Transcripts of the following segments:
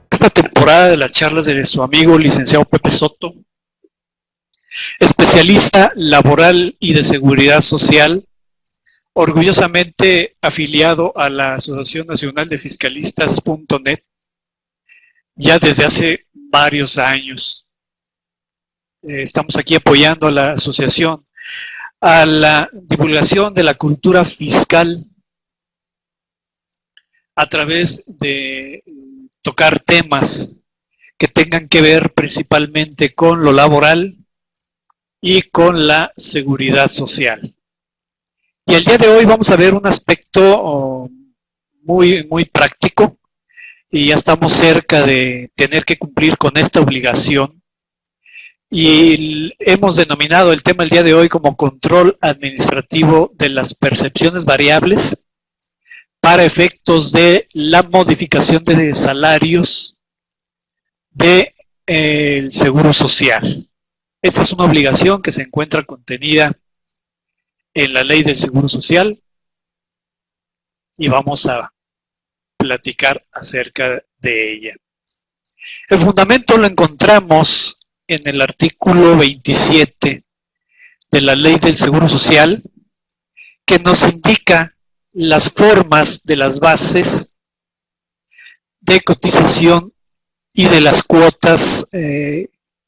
Esta temporada de las charlas de su amigo licenciado Pepe Soto, especialista laboral y de seguridad social, orgullosamente afiliado a la Asociación Nacional de Fiscalistas.net ya desde hace varios años. Estamos aquí apoyando a la asociación a la divulgación de la cultura fiscal a través de tocar temas que tengan que ver principalmente con lo laboral y con la seguridad social. Y el día de hoy vamos a ver un aspecto muy práctico, y ya estamos cerca de tener que cumplir con esta obligación, y hemos denominado el tema el día de hoy como control administrativo de las percepciones variables para efectos de la modificación de salarios del Seguro Social. Esta es una obligación que se encuentra contenida en la Ley del Seguro Social y vamos a platicar acerca de ella. El fundamento lo encontramos en el artículo 27 de la Ley del Seguro Social, que nos indica las formas de las bases de cotización y de las cuotas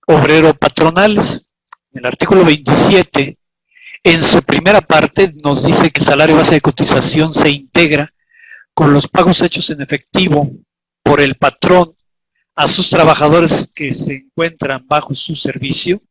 obrero-patronales. En el artículo 27, en su primera parte, nos dice que el salario base de cotización se integra con los pagos hechos en efectivo por el patrón a sus trabajadores que se encuentran bajo su servicio,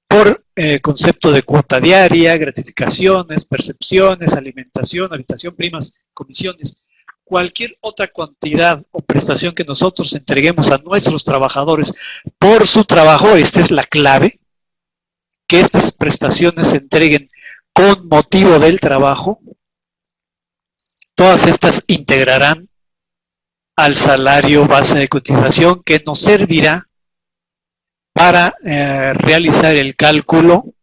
por concepto de cuota diaria, gratificaciones, percepciones, alimentación, habitación, primas, comisiones, cualquier otra cantidad o prestación que nosotros entreguemos a nuestros trabajadores por su trabajo. Esta es la clave, que estas prestaciones se entreguen con motivo del trabajo. Todas estas integrarán al salario base de cotización, que nos servirá para realizar el cálculo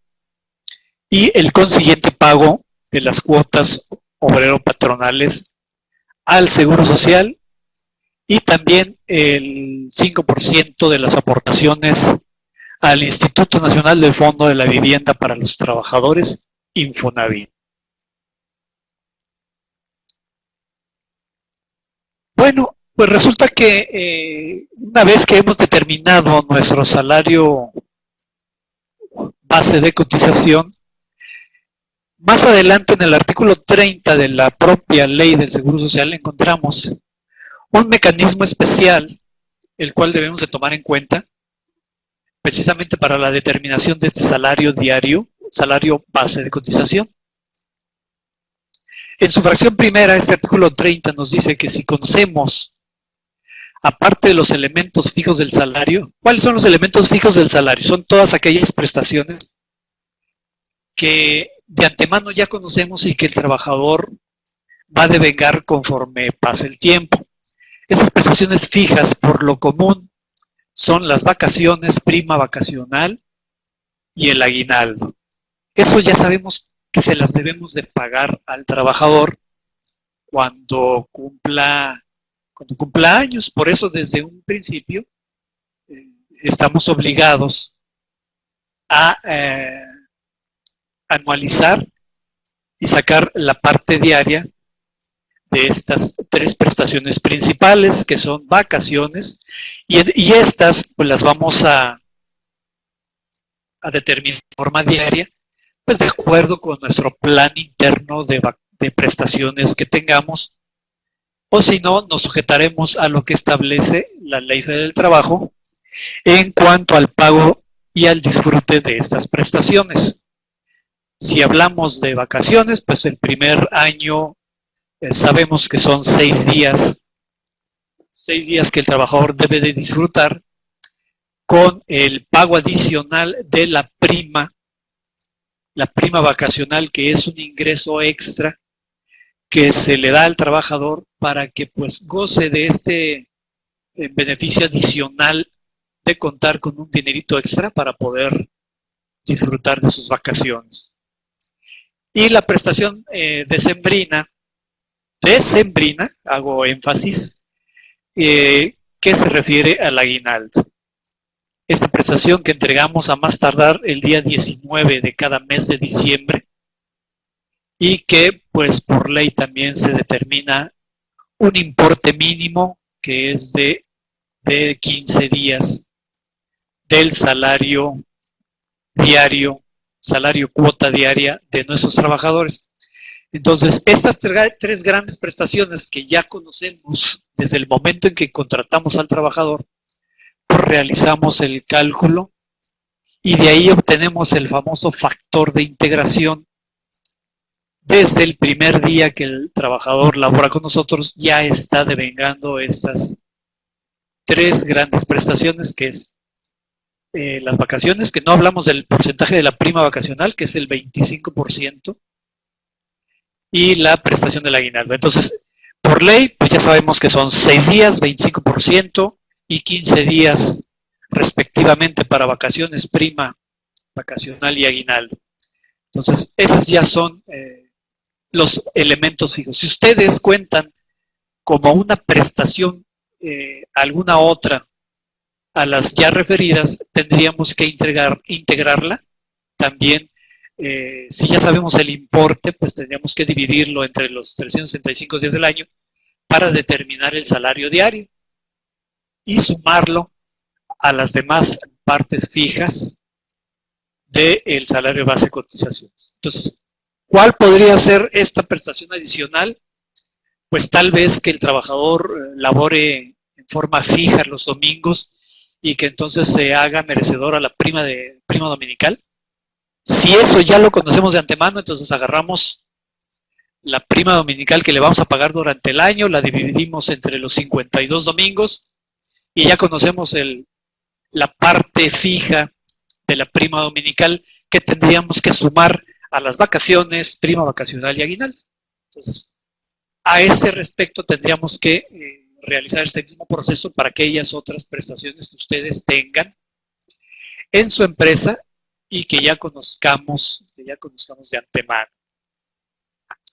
y el consiguiente pago de las cuotas obrero-patronales al Seguro Social, y también el 5% de las aportaciones al Instituto Nacional del Fondo de la Vivienda para los Trabajadores, Infonavit. Bueno, pues resulta que una vez que hemos determinado nuestro salario base de cotización, más adelante en el artículo 30 de la propia Ley del Seguro Social encontramos un mecanismo especial, el cual debemos de tomar en cuenta precisamente para la determinación de este salario diario, salario base de cotización. En su fracción primera, este artículo 30 nos dice que si conocemos, aparte de los elementos fijos del salario, ¿cuáles son los elementos fijos del salario? Son todas aquellas prestaciones que de antemano ya conocemos y que el trabajador va a devengar conforme pase el tiempo. Esas prestaciones fijas, por lo común, son las vacaciones, prima vacacional y el aguinaldo. Eso ya sabemos que se las debemos de pagar al trabajador cuando cumpla años. Por eso, desde un principio, estamos obligados a anualizar y sacar la parte diaria de estas tres prestaciones principales, que son vacaciones, y estas pues las vamos a determinar de forma diaria, pues de acuerdo con nuestro plan interno de prestaciones que tengamos, o si no, nos sujetaremos a lo que establece la Ley Federal del Trabajo en cuanto al pago y al disfrute de estas prestaciones. Si hablamos de vacaciones, pues el primer año sabemos que son 6 días que el trabajador debe de disfrutar, con el pago adicional de la prima vacacional, que es un ingreso extra que se le da al trabajador para que pues goce de este beneficio adicional de contar con un dinerito extra para poder disfrutar de sus vacaciones. Y la prestación decembrina, hago énfasis, que se refiere al aguinaldo. Esta prestación que entregamos a más tardar el día 19 de cada mes de diciembre y que pues por ley también se determina un importe mínimo que es de 15 días del salario diario, salario cuota diaria de nuestros trabajadores. Entonces, estas tres grandes prestaciones que ya conocemos desde el momento en que contratamos al trabajador, pues realizamos el cálculo y de ahí obtenemos el famoso factor de integración. Desde el primer día que el trabajador labora con nosotros, ya está devengando estas tres grandes prestaciones, que es las vacaciones, que no hablamos del porcentaje de la prima vacacional, que es el 25%, y la prestación del aguinaldo. Entonces, por ley, pues ya sabemos que son 6 días, 25% y 15 días respectivamente para vacaciones, prima vacacional y aguinaldo. Entonces, esas ya son los elementos fijos. Si ustedes cuentan como una prestación alguna otra a las ya referidas, tendríamos que integrarla también. Si ya sabemos el importe, pues tendríamos que dividirlo entre los 365 días del año para determinar el salario diario y sumarlo a las demás partes fijas del salario base de cotizaciones. Entonces, ¿cuál podría ser esta prestación adicional? Pues tal vez que el trabajador labore en forma fija los domingos y que entonces se haga merecedor a la prima dominical. Si eso ya lo conocemos de antemano, entonces agarramos la prima dominical que le vamos a pagar durante el año, la dividimos entre los 52 domingos y ya conocemos la parte fija de la prima dominical que tendríamos que sumar a las vacaciones, prima vacacional y aguinaldo. Entonces, a este respecto tendríamos que realizar este mismo proceso para aquellas otras prestaciones que ustedes tengan en su empresa y que ya conozcamos de antemano.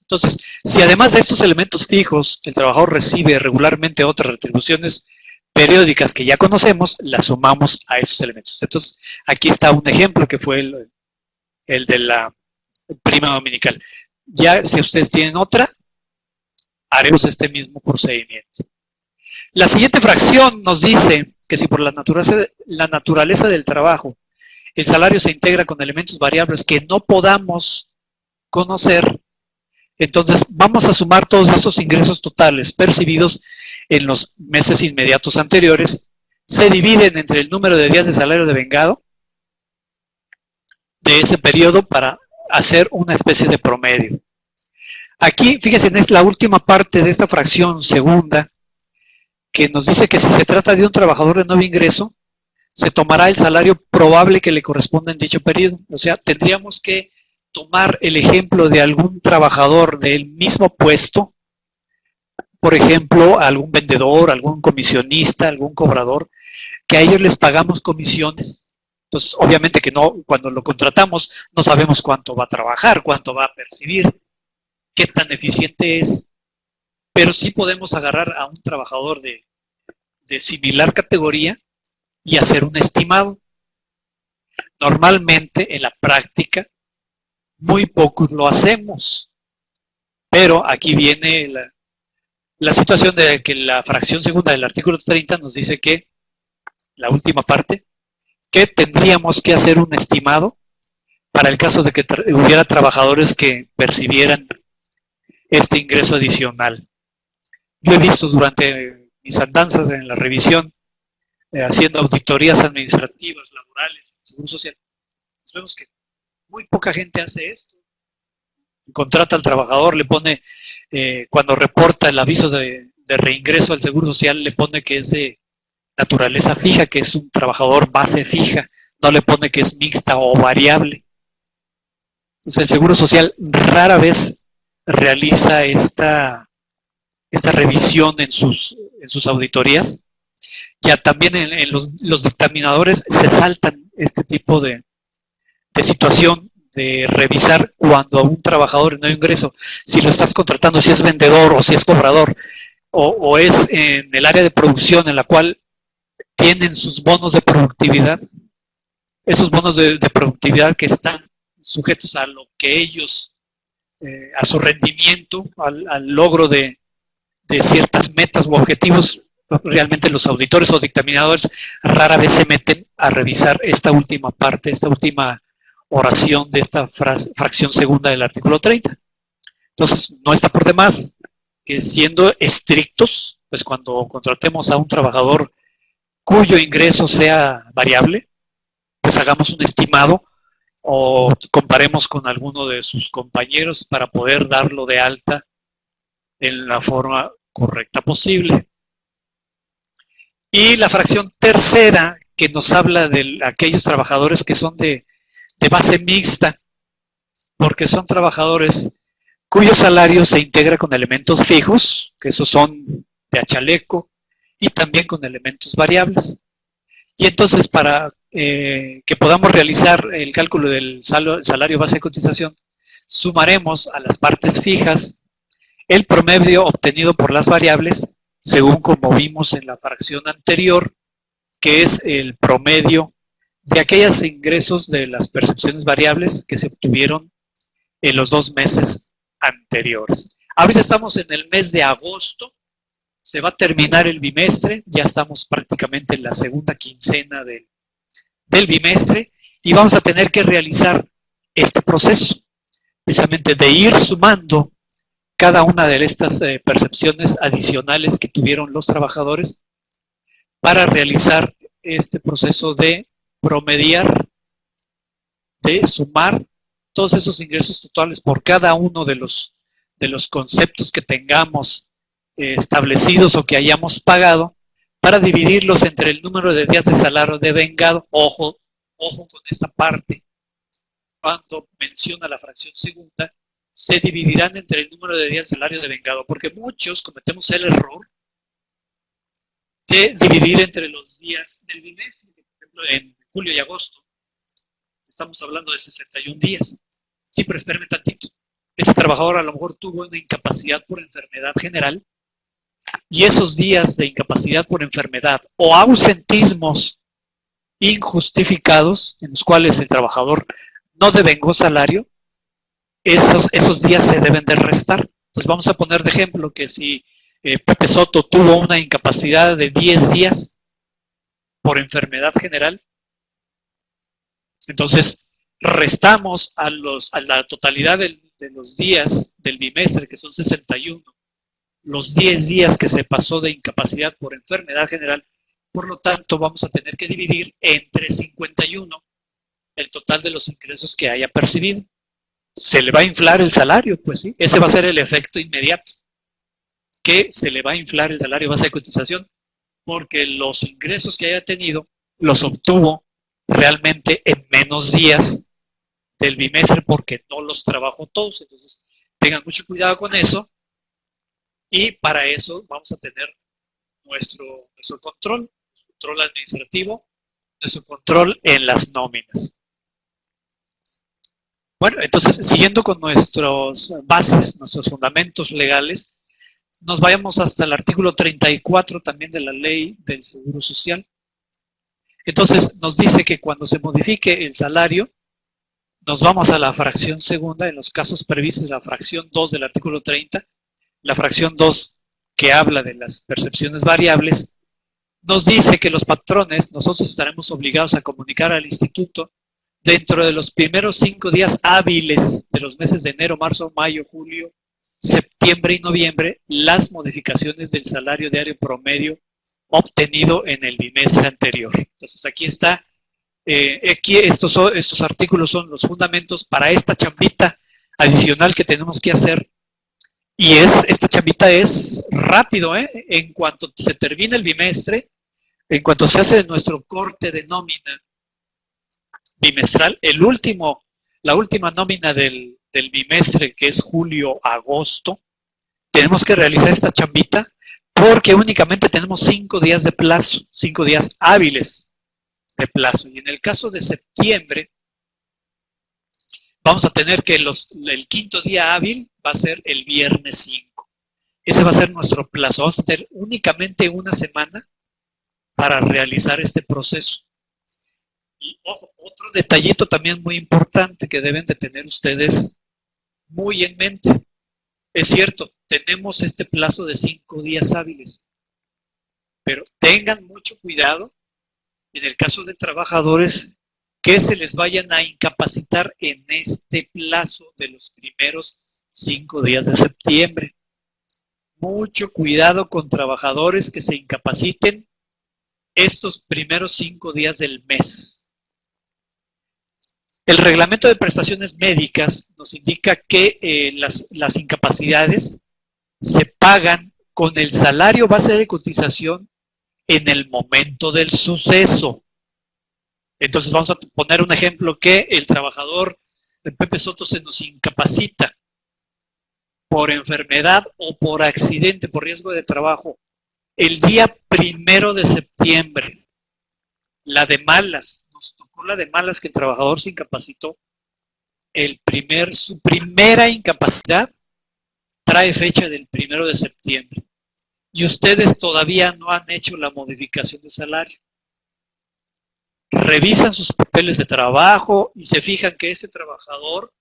Entonces, si además de estos elementos fijos, el trabajador recibe regularmente otras retribuciones periódicas que ya conocemos, las sumamos a esos elementos. Entonces, aquí está un ejemplo que fue el de la prima dominical. Ya, si ustedes tienen otra, haremos este mismo procedimiento. La siguiente fracción nos dice que si por la naturaleza del trabajo el salario se integra con elementos variables que no podamos conocer, entonces vamos a sumar todos estos ingresos totales percibidos en los meses inmediatos anteriores, se dividen entre el número de días de salario devengado de ese periodo para hacer una especie de promedio. Aquí, fíjense, es la última parte de esta fracción segunda, que nos dice que si se trata de un trabajador de nuevo ingreso, se tomará el salario probable que le corresponda en dicho periodo. O sea, tendríamos que tomar el ejemplo de algún trabajador del mismo puesto, por ejemplo, algún vendedor, algún comisionista, algún cobrador, que a ellos les pagamos comisiones. Entonces, obviamente que no, cuando lo contratamos, no sabemos cuánto va a trabajar, cuánto va a percibir, qué tan eficiente es, pero sí podemos agarrar a un trabajador de similar categoría y hacer un estimado. Normalmente, en la práctica, muy pocos lo hacemos, pero aquí viene la situación de que la fracción segunda del artículo 30 nos dice que, la última parte, que tendríamos que hacer un estimado para el caso de que hubiera trabajadores que percibieran este ingreso adicional. Yo he visto durante mis andanzas en la revisión, haciendo auditorías administrativas, laborales, en el Seguro Social, pues vemos que muy poca gente hace esto. Contrata al trabajador, le pone, cuando reporta el aviso de reingreso al Seguro Social, le pone que es de naturaleza fija, que es un trabajador base fija, no le pone que es mixta o variable. Entonces el Seguro Social rara vez realiza esta revisión en sus auditorías, Ya también en los dictaminadores se saltan este tipo de situación de revisar cuando a un trabajador no hay ingreso, si lo estás contratando, si es vendedor o si es cobrador, o es en el área de producción en la cual tienen sus bonos de productividad, esos bonos de productividad que están sujetos a lo que ellos, a su rendimiento, al logro de ciertas metas u objetivos. Realmente los auditores o dictaminadores rara vez se meten a revisar esta última parte, esta última oración de esta fracción segunda del artículo 30. Entonces, no está por demás que, siendo estrictos, pues cuando contratemos a un trabajador cuyo ingreso sea variable, pues hagamos un estimado o comparemos con alguno de sus compañeros para poder darlo de alta en la forma correcta posible. Y la fracción tercera, que nos habla de aquellos trabajadores que son de base mixta, porque son trabajadores cuyo salario se integra con elementos fijos, que esos son de a chaleco, y también con elementos variables. Y entonces, para que podamos realizar el cálculo del salario base de cotización, sumaremos a las partes fijas el promedio obtenido por las variables, según como vimos en la fracción anterior, que es el promedio de aquellos ingresos de las percepciones variables que se obtuvieron en los 2 meses anteriores. Ahorita estamos en el mes de agosto, se va a terminar el bimestre, ya estamos prácticamente en la segunda quincena del bimestre y vamos a tener que realizar este proceso, precisamente de ir sumando cada una de estas percepciones adicionales que tuvieron los trabajadores para realizar este proceso de promediar, de sumar todos esos ingresos totales por cada uno de los conceptos que tengamos establecidos o que hayamos pagado, para dividirlos entre el número de días de salario devengado. Ojo con esta parte, cuando menciona la fracción segunda, se dividirán entre el número de días de salario devengado, porque muchos cometemos el error de dividir entre los días del bimestre. Por ejemplo, en julio y agosto estamos hablando de 61 días. Sí, pero espérame tantito. Este trabajador a lo mejor tuvo una incapacidad por enfermedad general, y esos días de incapacidad por enfermedad o ausentismos injustificados, en los cuales el trabajador no devengó salario, esos días se deben de restar. Entonces vamos a poner de ejemplo que si Pepe Soto tuvo una incapacidad de 10 días por enfermedad general, entonces restamos a la totalidad de los días del bimestre, que son 61, los 10 días que se pasó de incapacidad por enfermedad general. Por lo tanto, vamos a tener que dividir entre 51 el total de los ingresos que haya percibido. ¿Se le va a inflar el salario? Pues sí, ese va a ser el efecto inmediato, que se le va a inflar el salario base de cotización, porque los ingresos que haya tenido los obtuvo realmente en menos días del bimestre, porque no los trabajó todos. Entonces, tengan mucho cuidado con eso, y para eso vamos a tener nuestro control administrativo, nuestro control en las nóminas. Bueno, entonces, siguiendo con nuestras bases, nuestros fundamentos legales, nos vayamos hasta el artículo 34 también de la Ley del Seguro Social. Entonces, nos dice que cuando se modifique el salario, nos vamos a la fracción segunda, en los casos previstos en la fracción 2 del artículo 30, la fracción 2 que habla de las percepciones variables, nos dice que los patrones, nosotros estaremos obligados a comunicar al instituto dentro de los primeros 5 días hábiles de los meses de enero, marzo, mayo, julio, septiembre y noviembre, las modificaciones del salario diario promedio obtenido en el bimestre anterior. Entonces aquí está, aquí estos artículos son los fundamentos para esta chambita adicional que tenemos que hacer. Y esta chambita es rápido, en cuanto se termina el bimestre, en cuanto se hace nuestro corte de nómina bimestral, la última nómina del bimestre, que es julio-agosto, tenemos que realizar esta chambita porque únicamente tenemos 5 días de plazo, 5 días hábiles de plazo. Y en el caso de septiembre, vamos a tener que el quinto día hábil va a ser el viernes 5. Ese va a ser nuestro plazo. Vamos a tener únicamente una semana para realizar este proceso. Y ojo, otro detallito también muy importante que deben de tener ustedes muy en mente. Es cierto, tenemos este plazo de 5 días hábiles, pero tengan mucho cuidado en el caso de trabajadores que se les vayan a incapacitar en este plazo de los primeros 5 días de septiembre. Mucho cuidado con trabajadores que se incapaciten estos primeros 5 días del mes. El reglamento de prestaciones médicas nos indica que las incapacidades se pagan con el salario base de cotización en el momento del suceso. Entonces vamos a poner un ejemplo que el trabajador Pepe Soto se nos incapacita por enfermedad o por accidente, por riesgo de trabajo, el día 1 de septiembre. La de malas, nos tocó la de malas que el trabajador se incapacitó. Su primera incapacidad trae fecha del 1 de septiembre. Y ustedes todavía no han hecho la modificación de salario. Revisan sus papeles de trabajo y se fijan que ese trabajador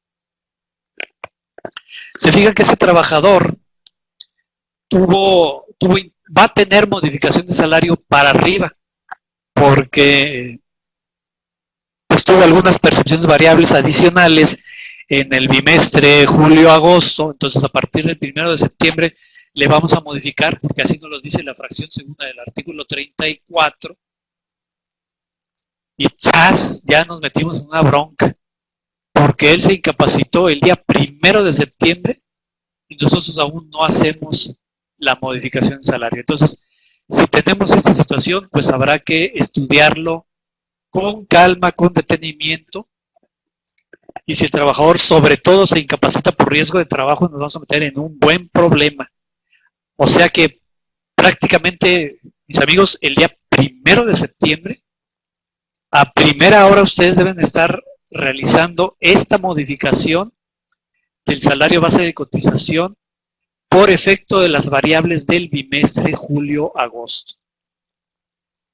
va a tener modificación de salario para arriba, porque pues tuvo algunas percepciones variables adicionales en el bimestre julio-agosto. Entonces a partir del 1 de septiembre le vamos a modificar, porque así nos lo dice la fracción segunda del artículo 34, y ¡zas! Ya nos metimos en una bronca, porque él se incapacitó el día 1 de septiembre y nosotros aún no hacemos la modificación de salario. Entonces, si tenemos esta situación, pues habrá que estudiarlo con calma, con detenimiento, y si el trabajador sobre todo se incapacita por riesgo de trabajo, nos vamos a meter en un buen problema. O sea que prácticamente, mis amigos, el día 1 de septiembre, a primera hora ustedes deben estar realizando esta modificación del salario base de cotización por efecto de las variables del bimestre julio-agosto.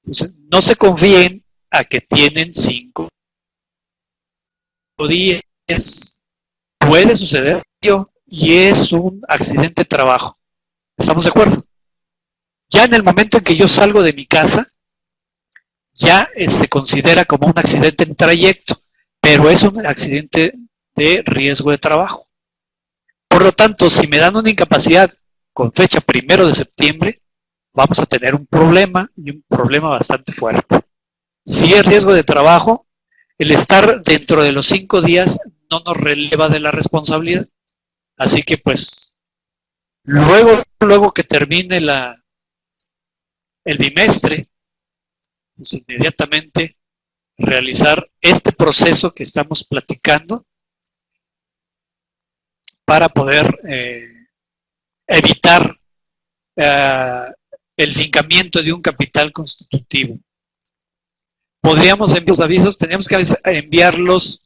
Entonces, no se confíen a que tienen 5 días. Puede suceder y es un accidente de trabajo. ¿Estamos de acuerdo? Ya en el momento en que yo salgo de mi casa, ya se considera como un accidente en trayecto, pero es un accidente de riesgo de trabajo. Por lo tanto, si me dan una incapacidad con fecha 1 de septiembre, vamos a tener un problema, y un problema bastante fuerte. Si es riesgo de trabajo, el estar dentro de los 5 días no nos releva de la responsabilidad. Así que pues, luego que termine el bimestre, pues inmediatamente realizar este proceso que estamos platicando para poder evitar el fincamiento de un capital constitutivo. Podríamos enviar los avisos, teníamos que enviarlos.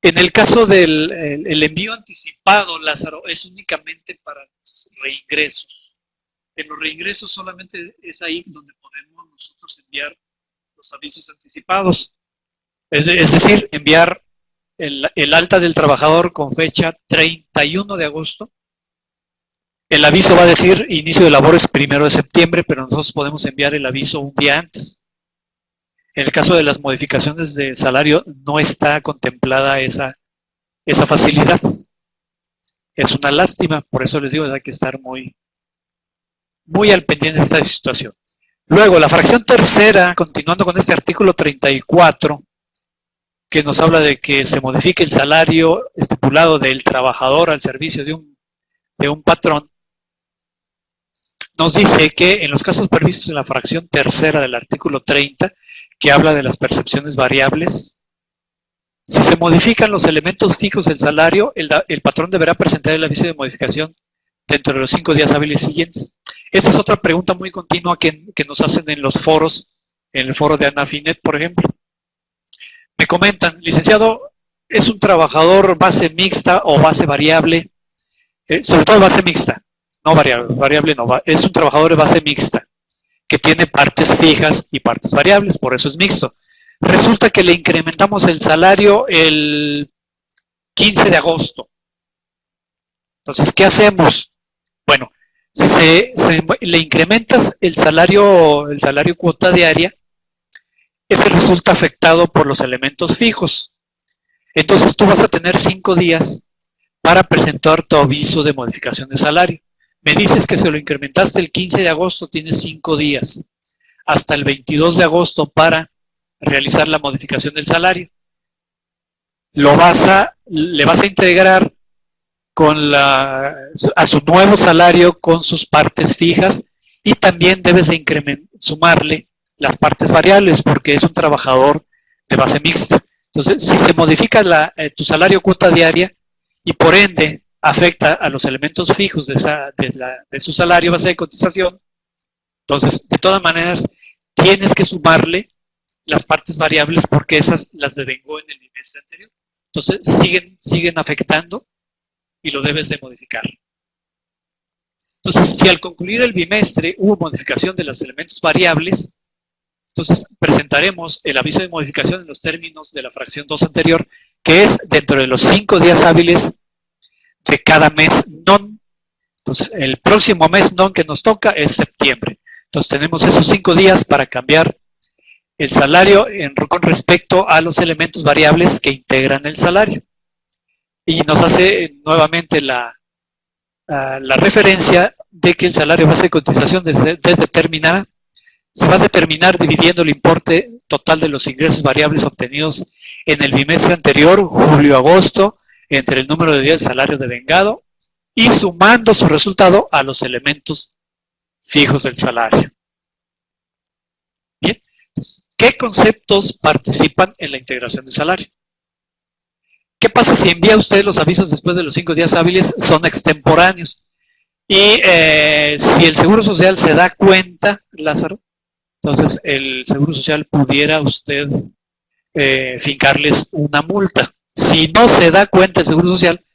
En el caso del envío anticipado, Lázaro, es únicamente para los reingresos. En los reingresos solamente es ahí donde podemos nosotros enviar los avisos anticipados. Es decir, enviar el alta del trabajador con fecha 31 de agosto. El aviso va a decir inicio de labores 1 de septiembre, pero nosotros podemos enviar el aviso un día antes. En el caso de las modificaciones de salario no está contemplada esa facilidad. Es una lástima, por eso les digo, hay que estar muy al pendiente de esta situación. Luego, la fracción tercera, continuando con este artículo 34, que nos habla de que se modifique el salario estipulado del trabajador al servicio de un patrón, nos dice que en los casos previstos en la fracción tercera del artículo 30, que habla de las percepciones variables, si se modifican los elementos fijos del salario, el patrón deberá presentar el aviso de modificación dentro de los 5 días hábiles siguientes. Esa es otra pregunta muy continua que nos hacen en los foros, en el foro de Anafinet, por ejemplo. Me comentan, licenciado, ¿es un trabajador base mixta o base variable? Sobre todo base mixta, no variable, variable no, es un trabajador de base mixta, que tiene partes fijas y partes variables, por eso es mixto. Resulta que le incrementamos el salario el 15 de agosto. Entonces, ¿qué hacemos? Bueno, si le incrementas el salario cuota diaria, ese resulta afectado por los elementos fijos. Entonces, tú vas a tener 5 días para presentar tu aviso de modificación de salario. Me dices que se lo incrementaste el 15 de agosto, tienes 5 días, hasta el 22 de agosto para realizar la modificación del salario. Le vas a integrar a su nuevo salario con sus partes fijas y también debes de sumarle las partes variables porque es un trabajador de base mixta. Entonces, si se modifica tu salario cuota diaria y por ende afecta a los elementos fijos de su salario base de cotización, entonces, de todas maneras, tienes que sumarle las partes variables porque esas las devengó en el bimestre anterior. Entonces, siguen afectando y lo debes de modificar. Entonces, si al concluir el bimestre hubo modificación de los elementos variables, entonces presentaremos el aviso de modificación en los términos de la fracción 2 anterior, que es dentro de los 5 días hábiles de cada mes non. Entonces, el próximo mes non que nos toca es septiembre. Entonces, tenemos esos 5 días para cambiar el salario con respecto a los elementos variables que integran el salario. Y nos hace nuevamente la referencia de que el salario base de cotización se va a determinar dividiendo el importe total de los ingresos variables obtenidos en el bimestre anterior, julio-agosto, entre el número de días de salario devengado y sumando su resultado a los elementos fijos del salario. Bien, entonces, ¿qué conceptos participan en la integración de salario? ¿Qué pasa si envía usted los avisos después de los 5 días hábiles? Son extemporáneos. Y si el Seguro Social se da cuenta, Lázaro, entonces el Seguro Social pudiera usted fincarles una multa. Si no se da cuenta el Seguro Social,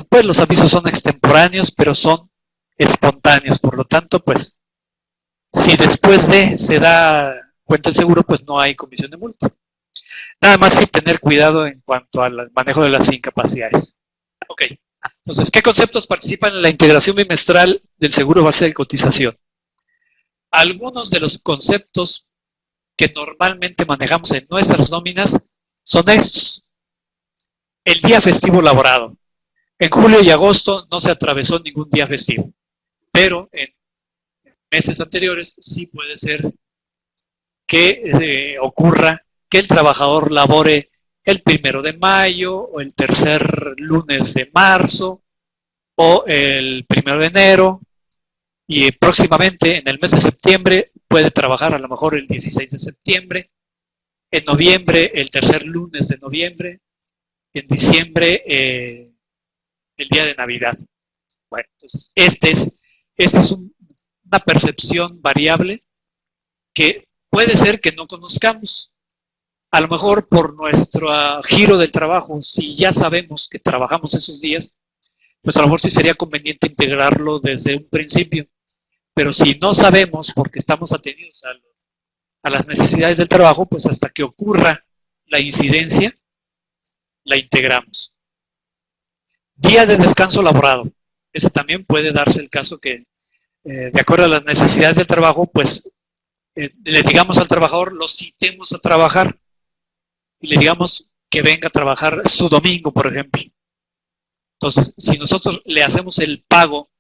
pues los avisos son extemporáneos, pero son espontáneos. Por lo tanto, pues, si después se da cuenta el seguro, pues no hay comisión de multa. Nada más sin tener cuidado en cuanto al manejo de las incapacidades. Ok, entonces, ¿qué conceptos participan en la integración bimestral del seguro base de cotización? Algunos de los conceptos que normalmente manejamos en nuestras nóminas son estos. El día festivo laborado. En julio y agosto no se atravesó ningún día festivo, pero en meses anteriores sí puede ser que ocurra que el trabajador labore el 1 de mayo o el tercer lunes de marzo o el 1 de enero y próximamente en el mes de septiembre puede trabajar a lo mejor el 16 de septiembre, en noviembre el tercer lunes de noviembre, en diciembre el día de Navidad. Bueno, entonces esta es una percepción variable que puede ser que no conozcamos. A lo mejor por nuestro giro del trabajo, si ya sabemos que trabajamos esos días, pues a lo mejor sí sería conveniente integrarlo desde un principio. Pero si no sabemos porque estamos atendidos a las necesidades del trabajo, pues hasta que ocurra la incidencia, la integramos. Día de descanso laborado. Ese también puede darse el caso que, de acuerdo a las necesidades del trabajo, pues le digamos al trabajador, lo citemos a trabajar y le digamos que venga a trabajar su domingo, por ejemplo. Entonces, si nosotros le hacemos el pago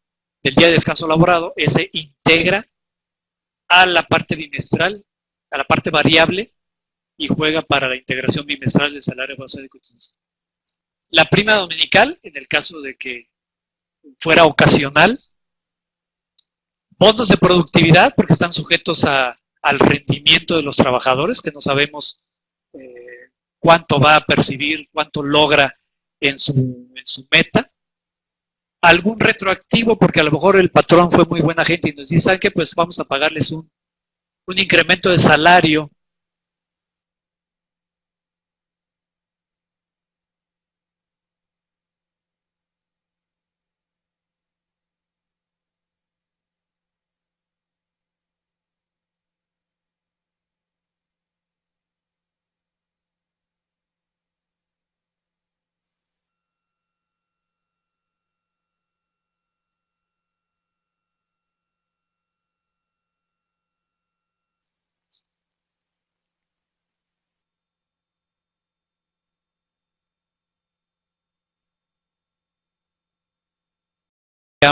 del día de descanso laborado, ese integra a la parte bimestral, a la parte variable y juega para la integración bimestral del salario base de cotización. La prima dominical, en el caso de que fuera ocasional. Bonos de productividad, porque están sujetos al rendimiento de los trabajadores, que no sabemos cuánto va a percibir, cuánto logra en su meta. algún retroactivo, porque a lo mejor el patrón fue muy buena gente y nos dice, ¿saben qué? Pues vamos a pagarles un incremento de salario.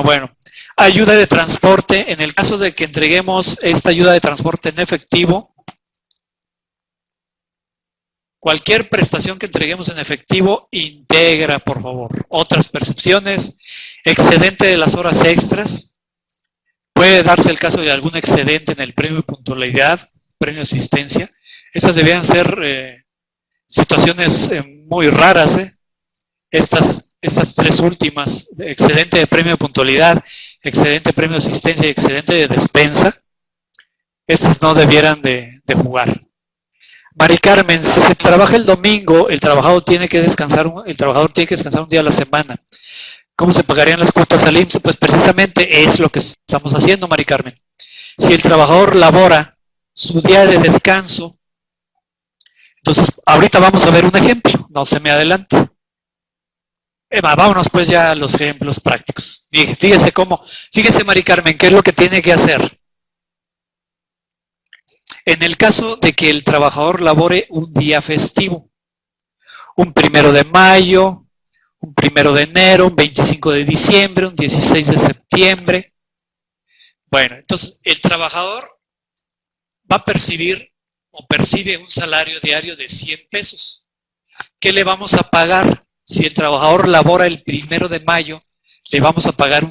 Bueno, ayuda de transporte. En el caso de que entreguemos esta ayuda de transporte en efectivo, cualquier prestación que entreguemos en efectivo integra, por favor, otras percepciones, excedente de las horas extras. Puede darse el caso de algún excedente en el premio de puntualidad, premio de asistencia. Estas debían ser situaciones muy raras. Estas tres últimas, excedente de premio de puntualidad, excedente de premio de asistencia y excedente de despensa, estas no debieran de jugar. Mari Carmen, si se trabaja el domingo, el trabajador tiene que descansar un día a la semana. ¿Cómo se pagarían las cuotas al IMSS? Pues precisamente es lo que estamos haciendo, Mari Carmen. Si el trabajador labora su día de descanso, entonces ahorita vamos a ver un ejemplo, no se me adelante. Vámonos pues ya a los ejemplos prácticos. Fíjese Mari Carmen, ¿qué es lo que tiene que hacer? En el caso de que el trabajador labore un día festivo, un 1 de mayo, un 1 de enero, un 25 de diciembre, un 16 de septiembre. Bueno, entonces el trabajador va a percibir o percibe un salario diario de 100 pesos. ¿Qué le vamos a pagar? Si el trabajador labora el 1 de mayo, le vamos a pagar un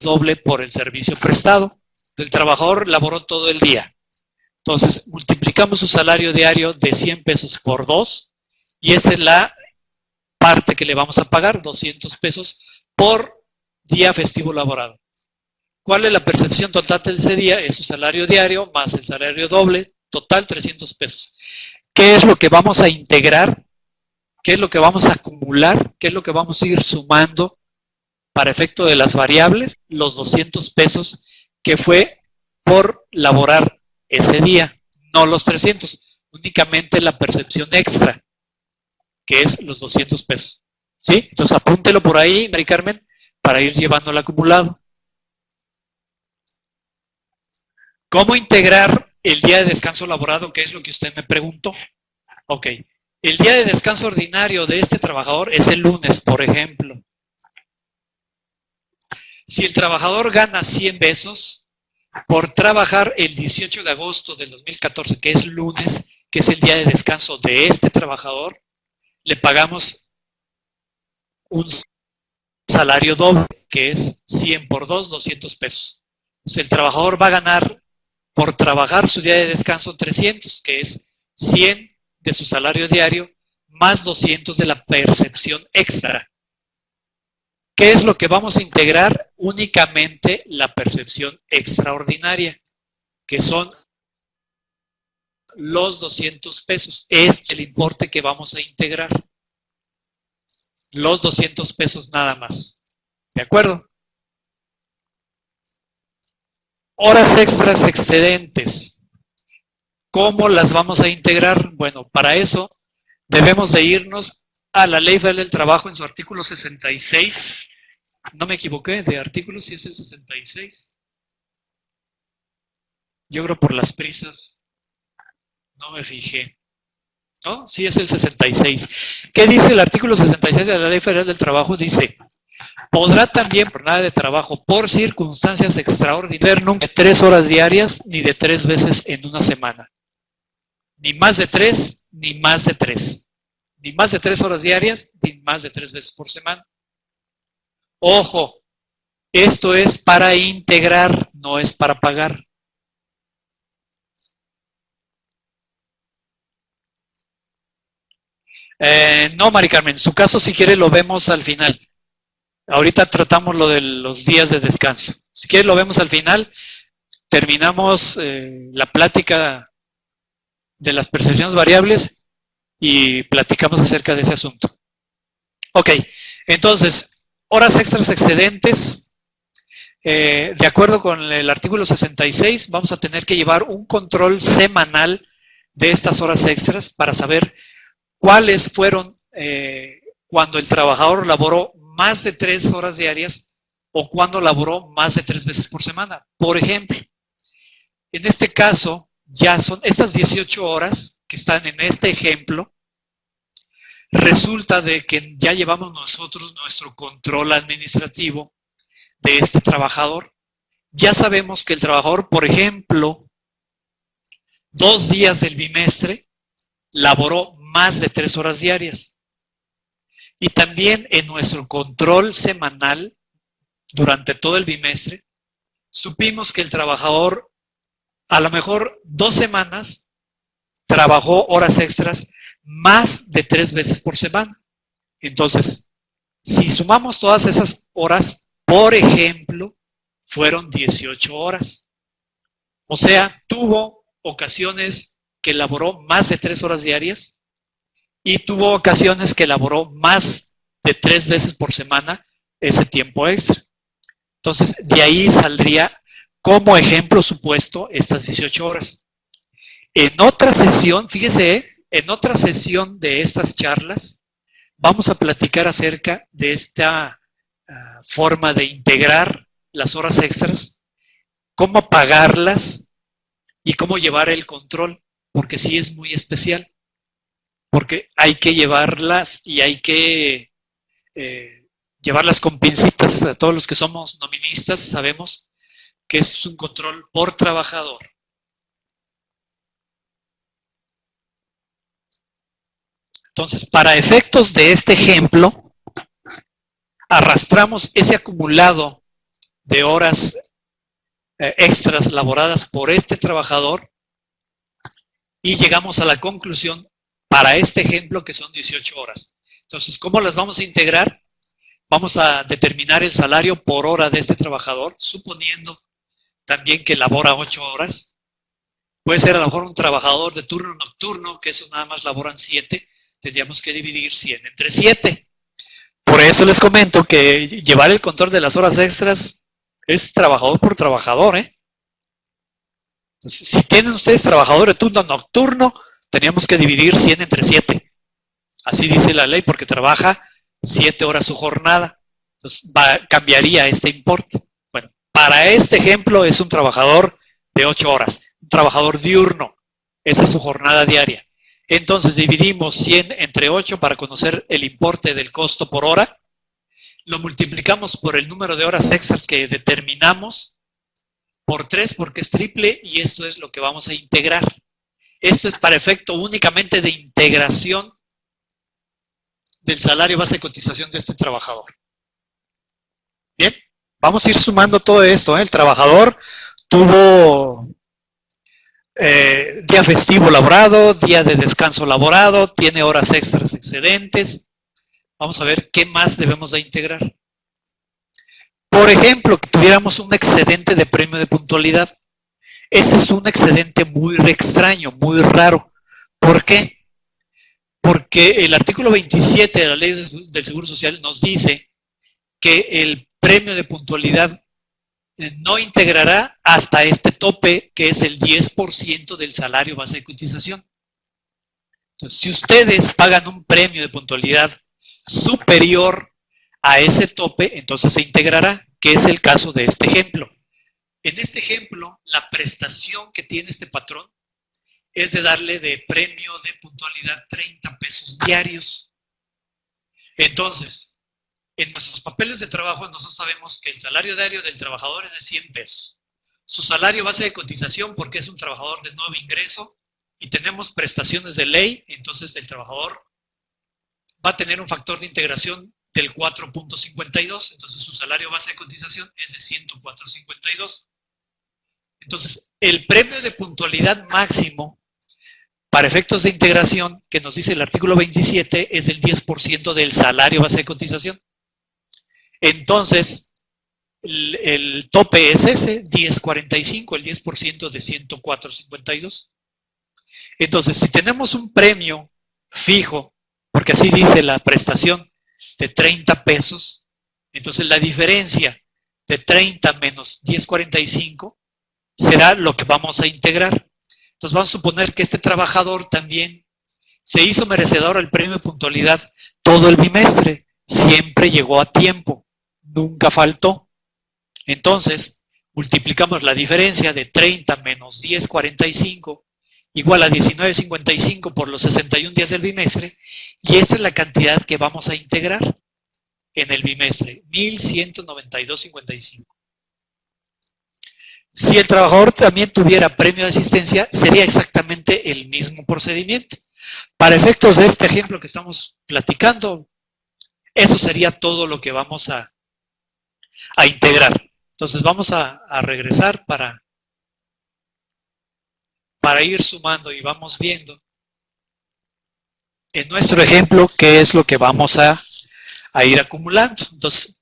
doble por el servicio prestado. El trabajador laboró todo el día. Entonces, multiplicamos su salario diario de 100 pesos por 2 y esa es la parte que le vamos a pagar, 200 pesos por día festivo laborado. ¿Cuál es la percepción total de ese día? Es su salario diario más el salario doble, total 300 pesos. ¿Qué es lo que vamos a integrar? ¿Qué es lo que vamos a acumular? ¿Qué es lo que vamos a ir sumando para efecto de las variables? Los 200 pesos que fue por laborar ese día, no los 300, únicamente la percepción extra, que es los 200 pesos. ¿Sí? Entonces apúntelo por ahí, Mari Carmen, para ir llevando el acumulado. ¿Cómo integrar el día de descanso laborado? Que es lo que usted me preguntó. Ok. El día de descanso ordinario de este trabajador es el lunes, por ejemplo. Si el trabajador gana 100 pesos por trabajar el 18 de agosto del 2014, que es lunes, que es el día de descanso de este trabajador, le pagamos un salario doble, que es 100 por 2, 200 pesos. Entonces, el trabajador va a ganar por trabajar su día de descanso 300, que es 100 de su salario diario, más 200 de la percepción extra. ¿Qué es lo que vamos a integrar? Únicamente la percepción extraordinaria, que son los 200 pesos. Es el importe que vamos a integrar. Los 200 pesos nada más. ¿De acuerdo? Horas extras excedentes. ¿Cómo las vamos a integrar? Bueno, para eso debemos de irnos a la Ley Federal del Trabajo en su artículo 66. No me equivoqué, de artículo sí es el 66. Yo creo por las prisas no me fijé. ¿No? Sí es el 66. ¿Qué dice el artículo 66 de la Ley Federal del Trabajo? Dice, podrá también jornada de trabajo por circunstancias extraordinarias, nunca de 3 horas diarias ni de 3 veces en una semana. Ni más de 3, ni más de 3. Ni más de 3 horas diarias, ni más de 3 veces por semana. Ojo, esto es para integrar, no es para pagar. No, Mari Carmen, su caso si quiere lo vemos al final. Ahorita tratamos lo de los días de descanso. Si quieres lo vemos al final. Terminamos la plática de las percepciones variables y platicamos acerca de ese asunto. Ok, entonces, horas extras excedentes. De acuerdo con el artículo 66, vamos a tener que llevar un control semanal de estas horas extras para saber cuáles fueron cuando el trabajador laboró más de 3 horas diarias o cuando laboró más de 3 veces por semana. Por ejemplo, en este caso, ya son estas 18 horas que están en este ejemplo. Resulta de que ya llevamos nosotros nuestro control administrativo de este trabajador. Ya sabemos que el trabajador, por ejemplo, 2 días del bimestre laboró más de 3 horas diarias. Y también en nuestro control semanal, durante todo el bimestre, supimos que el trabajador a lo mejor 2 semanas trabajó horas extras más de 3 veces por semana. Entonces, si sumamos todas esas horas, por ejemplo, fueron 18 horas. O sea, tuvo ocasiones que laboró más de 3 horas diarias y tuvo ocasiones que laboró más de 3 veces por semana ese tiempo extra. Entonces, de ahí saldría como ejemplo supuesto estas 18 horas. En otra sesión, fíjese, en otra sesión de estas charlas, vamos a platicar acerca de esta forma de integrar las horas extras, cómo pagarlas y cómo llevar el control, porque sí es muy especial, porque hay que llevarlas y hay que llevarlas con pincitas. A todos los que somos noministas sabemos que es un control por trabajador. Entonces, para efectos de este ejemplo, arrastramos ese acumulado de horas extras laboradas por este trabajador y llegamos a la conclusión para este ejemplo que son 18 horas. Entonces, ¿cómo las vamos a integrar? Vamos a determinar el salario por hora de este trabajador, suponiendo también que labora 8 horas. Puede ser a lo mejor un trabajador de turno nocturno, que esos nada más laboran 7. Tendríamos que dividir 100 entre 7. Por eso les comento que llevar el control de las horas extras es trabajador por trabajador, ¿eh? Entonces, si tienen ustedes trabajador de turno nocturno, teníamos que dividir 100 entre 7. Así dice la ley, porque trabaja 7 horas su jornada. Entonces, cambiaría este importe. Bueno, para este ejemplo es un trabajador de 8 horas, un trabajador diurno. Esa es su jornada diaria. Entonces, dividimos 100 entre 8 para conocer el importe del costo por hora. Lo multiplicamos por el número de horas extras que determinamos, por 3 porque es triple, y esto es lo que vamos a integrar. Esto es para efecto únicamente de integración del salario base de cotización de este trabajador. Bien, vamos a ir sumando todo esto, ¿eh? El trabajador tuvo día festivo laborado, día de descanso laborado, tiene horas extras excedentes. Vamos a ver qué más debemos de integrar. Por ejemplo, que tuviéramos un excedente de premio de puntualidad. Ese es un excedente muy extraño, muy raro. ¿Por qué? Porque el artículo 27 de la Ley del Seguro Social nos dice que el premio de puntualidad no integrará hasta este tope, que es el 10% del salario base de cotización. Entonces, si ustedes pagan un premio de puntualidad superior a ese tope, entonces se integrará, que es el caso de este ejemplo. En este ejemplo, la prestación que tiene este patrón es de darle de premio de puntualidad 30 pesos diarios. Entonces, en nuestros papeles de trabajo nosotros sabemos que el salario diario del trabajador es de 100 pesos. Su salario base de cotización, porque es un trabajador de nuevo ingreso y tenemos prestaciones de ley, entonces el trabajador va a tener un factor de integración del 4.52, entonces su salario base de cotización es de 104.52. Entonces, el premio de puntualidad máximo para efectos de integración, que nos dice el artículo 27, es del 10% del salario base de cotización. Entonces, el tope es ese, 10.45, el 10% de 104.52. Entonces, si tenemos un premio fijo, porque así dice la prestación, de 30 pesos, entonces la diferencia de 30 menos 10.45 será lo que vamos a integrar. Entonces vamos a suponer que este trabajador también se hizo merecedor al premio de puntualidad todo el bimestre, siempre llegó a tiempo, nunca faltó. Entonces, multiplicamos la diferencia de 30 menos 10.45 igual a 19.55 por los 61 días del bimestre, y esta es la cantidad que vamos a integrar en el bimestre, 1.192.55. Si el trabajador también tuviera premio de asistencia, sería exactamente el mismo procedimiento. Para efectos de este ejemplo que estamos platicando, eso sería todo lo que vamos a integrar. Entonces vamos a regresar para ir sumando y vamos viendo en nuestro ejemplo qué es lo que vamos a ir acumulando. Entonces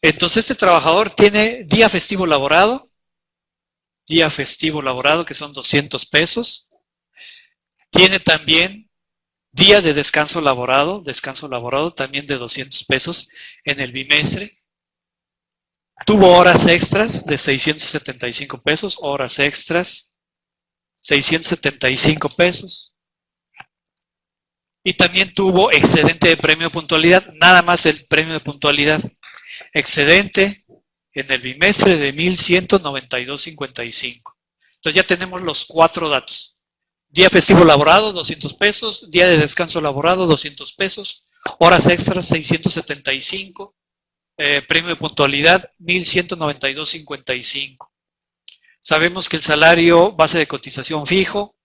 este trabajador tiene día festivo laborado, que son 200 pesos. Tiene también día de descanso laborado también de 200 pesos en el bimestre. Tuvo horas extras de 675 pesos, horas extras, 675 pesos. Y también tuvo excedente de premio de puntualidad, nada más el premio de puntualidad. Excedente en el bimestre de 1.192.55. Entonces ya tenemos los 4 datos. Día festivo laborado, 200 pesos. Día de descanso laborado, 200 pesos. Horas extras, 675. Premio de puntualidad, 1.192.55. Sabemos que el salario base de cotización fijo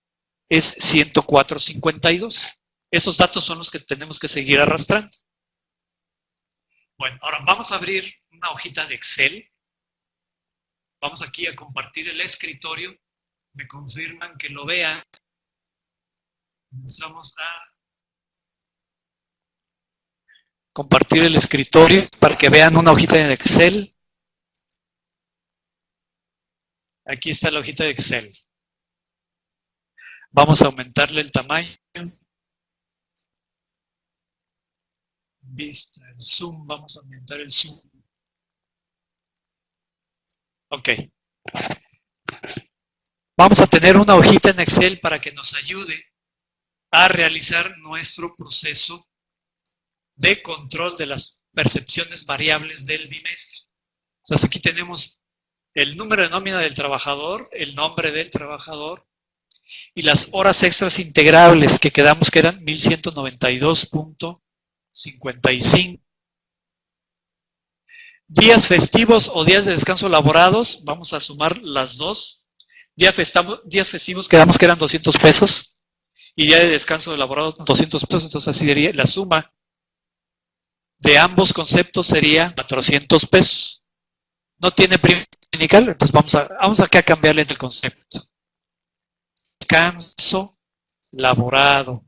es 104.52. Esos datos son los que tenemos que seguir arrastrando. Bueno, ahora vamos a abrir una hojita de Excel. Vamos aquí a compartir el escritorio. Me confirman que lo vean. Empezamos a compartir el escritorio para que vean una hojita de Excel. Aquí está la hojita de Excel. Vamos a aumentarle el tamaño. Vista, el zoom, vamos a aumentar el zoom. Ok. Vamos a tener una hojita en Excel para que nos ayude a realizar nuestro proceso de control de las percepciones variables del bimestre. Entonces aquí tenemos el número de nómina del trabajador, el nombre del trabajador y las horas extras integrables que quedamos que eran 1.192.55. Días festivos o días de descanso laborados, vamos a sumar las dos. Días festivos quedamos que eran 200 pesos y día de descanso laborado 200 pesos, entonces así sería la suma de ambos conceptos sería 400 pesos. No tiene premio dominical, entonces vamos acá a cambiarle el concepto. Descanso laborado,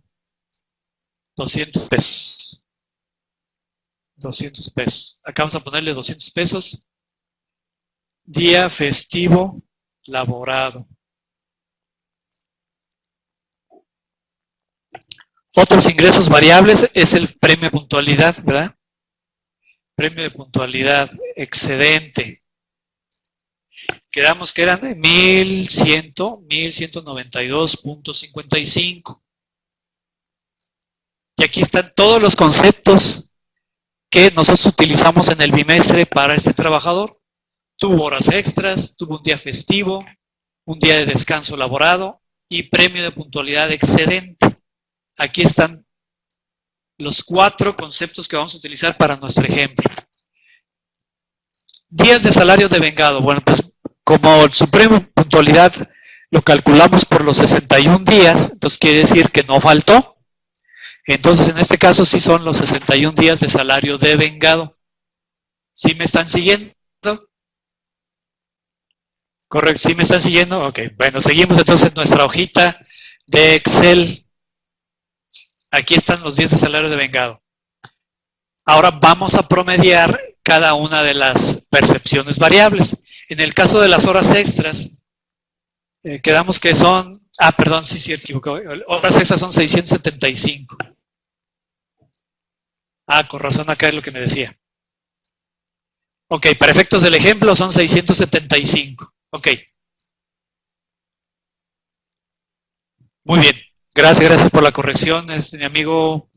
200 pesos. 200 pesos. Acá vamos a ponerle 200 pesos. Día festivo laborado. Otros ingresos variables es el premio de puntualidad, ¿verdad? Premio de puntualidad, excedente. Quedamos que eran de 1.192.55. Y aquí están todos los conceptos que nosotros utilizamos en el bimestre para este trabajador. Tuvo horas extras, tuvo un día festivo, un día de descanso laborado y premio de puntualidad excedente. Aquí están los 4 conceptos que vamos a utilizar para nuestro ejemplo. Días de salario devengado. Bueno, pues como su premio de puntualidad lo calculamos por los 61 días, entonces quiere decir que no faltó. Entonces en este caso sí son los 61 días de salario devengado. ¿Sí me están siguiendo? Correcto, ¿sí me están siguiendo? Ok, bueno, seguimos entonces nuestra hojita de Excel. Aquí están los días de salario devengado. Ahora vamos a promediar cada una de las percepciones variables. En el caso de las horas extras, quedamos que son, perdón, sí, equivocado. Horas extras son 675. Con razón acá es lo que me decía. Ok, para efectos del ejemplo son 675. Ok. Muy bien. Gracias por la corrección, es mi amigo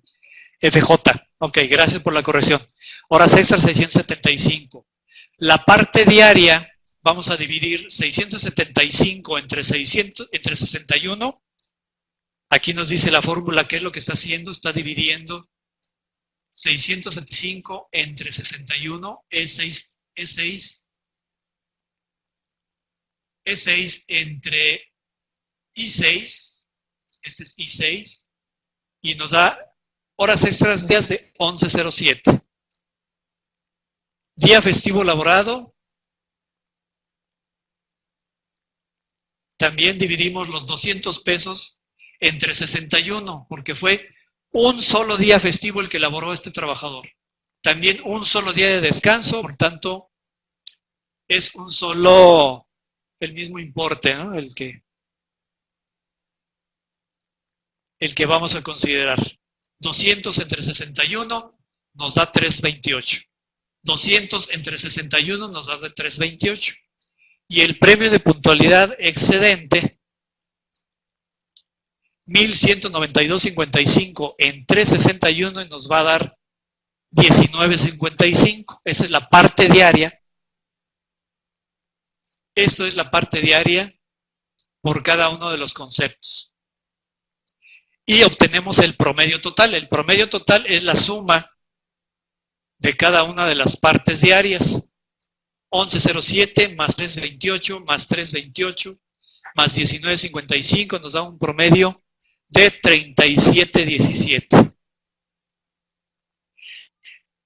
FJ. Ok, gracias por la corrección. Horas extras 675. La parte diaria, vamos a dividir 675 entre 61. Aquí nos dice la fórmula qué es lo que está haciendo. Está dividiendo 675 entre 61, es 6 entre I6, este es I6, y nos da horas extras días de 1107. Día festivo laborado, también dividimos los 200 pesos entre 61, porque fue un solo día festivo el que laboró este trabajador. También un solo día de descanso, por tanto, es un solo, el mismo importe, ¿no? El que vamos a considerar. 200 entre 61 nos da 328. 200 entre 61 nos da 328. Y el premio de puntualidad excedente, 1192.55 entre 61 nos va a dar 19.55. Esa es la parte diaria. Eso es la parte diaria por cada uno de los conceptos. Y obtenemos el promedio total. El promedio total es la suma de cada una de las partes diarias. 11.07 más 3.28 más 3.28 más 19.55 nos da un promedio de 37.17.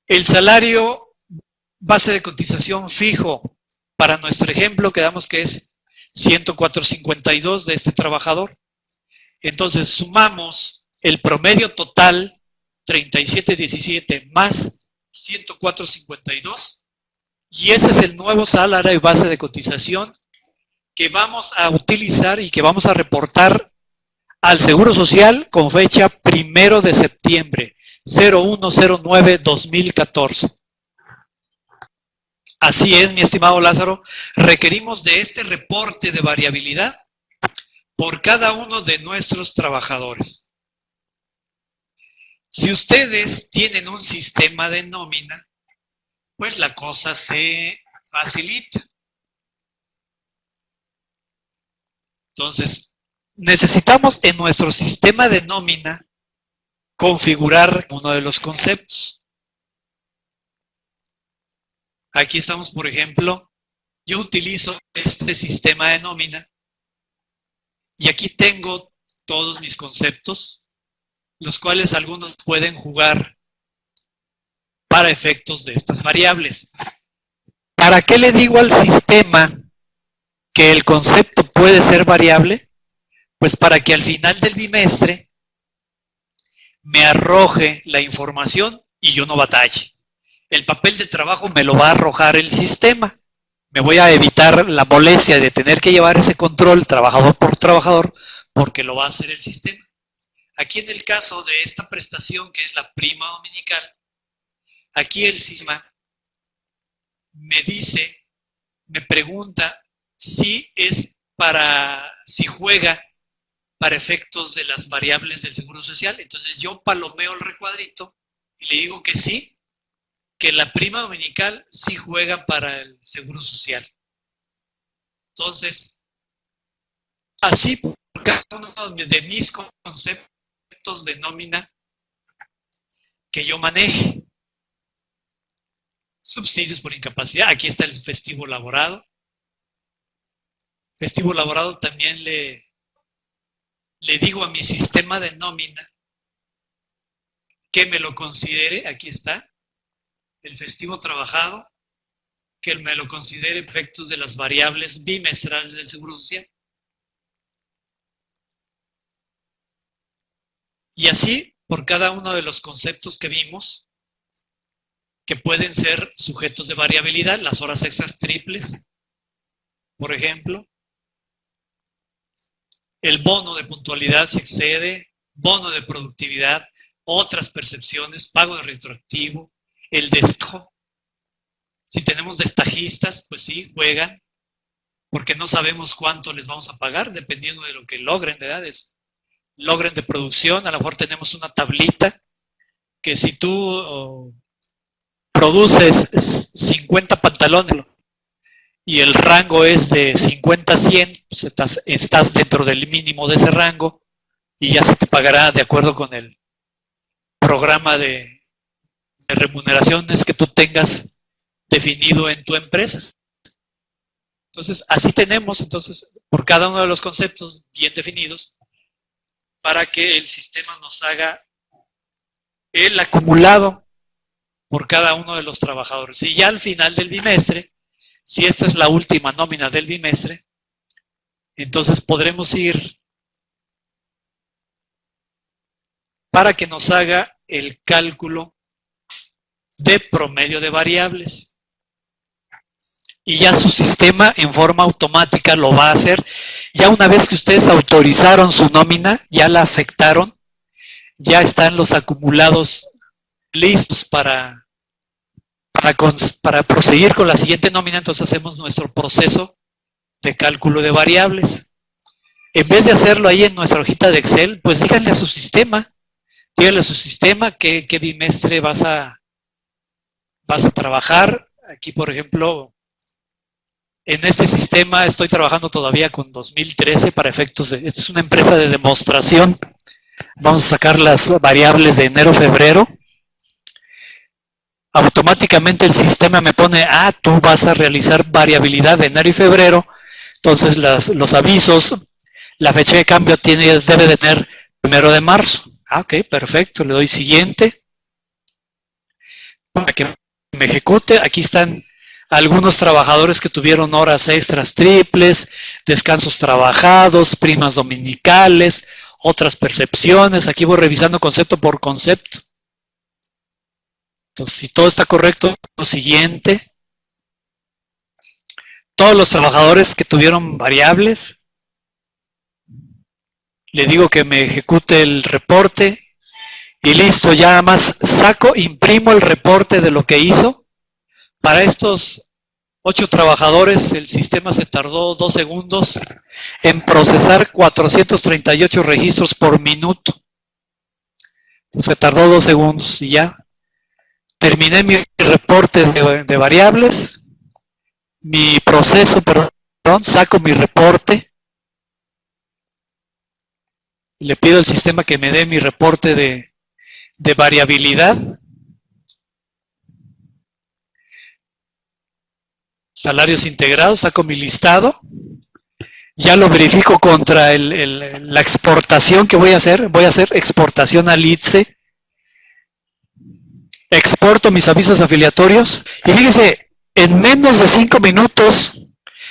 El salario base de cotización fijo, para nuestro ejemplo, quedamos que es 104.52 de este trabajador. Entonces, sumamos el promedio total, 37.17 más 104.52, y ese es el nuevo salario base de cotización que vamos a utilizar y que vamos a reportar al Seguro Social con fecha 1 de septiembre, 0109-2014. Así es, mi estimado Lázaro, requerimos de este reporte de variabilidad por cada uno de nuestros trabajadores. Si ustedes tienen un sistema de nómina, pues la cosa se facilita. Entonces, necesitamos en nuestro sistema de nómina configurar uno de los conceptos. Aquí estamos, por ejemplo, yo utilizo este sistema de nómina y aquí tengo todos mis conceptos, los cuales algunos pueden jugar para efectos de estas variables. ¿Para qué le digo al sistema que el concepto puede ser variable? Pues para que al final del bimestre me arroje la información y yo no batalle. El papel de trabajo me lo va a arrojar el sistema. Me voy a evitar la molestia de tener que llevar ese control trabajador por trabajador, porque lo va a hacer el sistema. Aquí en el caso de esta prestación, que es la prima dominical, aquí el sistema me dice, me pregunta si juega para efectos de las variables del Seguro Social. Entonces yo palomeo el recuadrito y le digo que sí, que la prima dominical sí juega para el Seguro Social. Entonces, así por cada uno de mis conceptos de nómina que yo maneje. Subsidios por incapacidad, aquí está el festivo laborado. Festivo laborado también le digo a mi sistema de nómina que me lo considere, aquí está, el festivo trabajado, que me lo considere efectos de las variables bimestrales del Seguro Social. Y así, por cada uno de los conceptos que vimos, que pueden ser sujetos de variabilidad, las horas extras triples, por ejemplo, el bono de puntualidad si excede, bono de productividad, otras percepciones, pago de retroactivo, el destajo. Si tenemos destajistas, pues sí, juegan, porque no sabemos cuánto les vamos a pagar, dependiendo de lo que logren, ¿verdad? Logren de producción, a lo mejor tenemos una tablita, que si tú produces 50 pantalones y el rango es de 50 a 100, pues estás dentro del mínimo de ese rango y ya se te pagará de acuerdo con el programa de remuneraciones que tú tengas definido en tu empresa. Entonces, así tenemos, por cada uno de los conceptos bien definidos, para que el sistema nos haga el acumulado por cada uno de los trabajadores. Y ya al final del bimestre, si esta es la última nómina del bimestre, entonces podremos ir para que nos haga el cálculo de promedio de variables. Y ya su sistema en forma automática lo va a hacer. Ya una vez que ustedes autorizaron su nómina, ya la afectaron, ya están los acumulados listos para proseguir con la siguiente nómina. Entonces hacemos nuestro proceso de cálculo de variables. En vez de hacerlo ahí en nuestra hojita de Excel, pues díganle a su sistema qué bimestre vas a trabajar. Aquí, por ejemplo, en este sistema estoy trabajando todavía con 2013 para efectos de... Esta es una empresa de demostración. Vamos a sacar las variables de enero-febrero. Automáticamente el sistema me pone, tú vas a realizar variabilidad de enero y febrero. Entonces los avisos, la fecha de cambio debe de tener 1 de marzo. Ok, perfecto. Le doy siguiente. Para que me ejecute. Aquí están algunos trabajadores que tuvieron horas extras triples, descansos trabajados, primas dominicales, otras percepciones. Aquí voy revisando concepto por concepto. Entonces, si todo está correcto, lo siguiente. Todos los trabajadores que tuvieron variables, le digo que me ejecute el reporte y listo, ya nada más imprimo el reporte de lo que hizo. Para estos 8 trabajadores, el sistema se tardó 2 segundos en procesar 438 registros por minuto. Se tardó 2 segundos y ya. Terminé mi reporte de variables, mi proceso, saco mi reporte. Le pido al sistema que me dé mi reporte de variabilidad. Salarios integrados, saco mi listado. Ya lo verifico contra la exportación que voy a hacer. Voy a hacer exportación al ITSE. Exporto mis avisos afiliatorios. Y fíjense, en menos de 5 minutos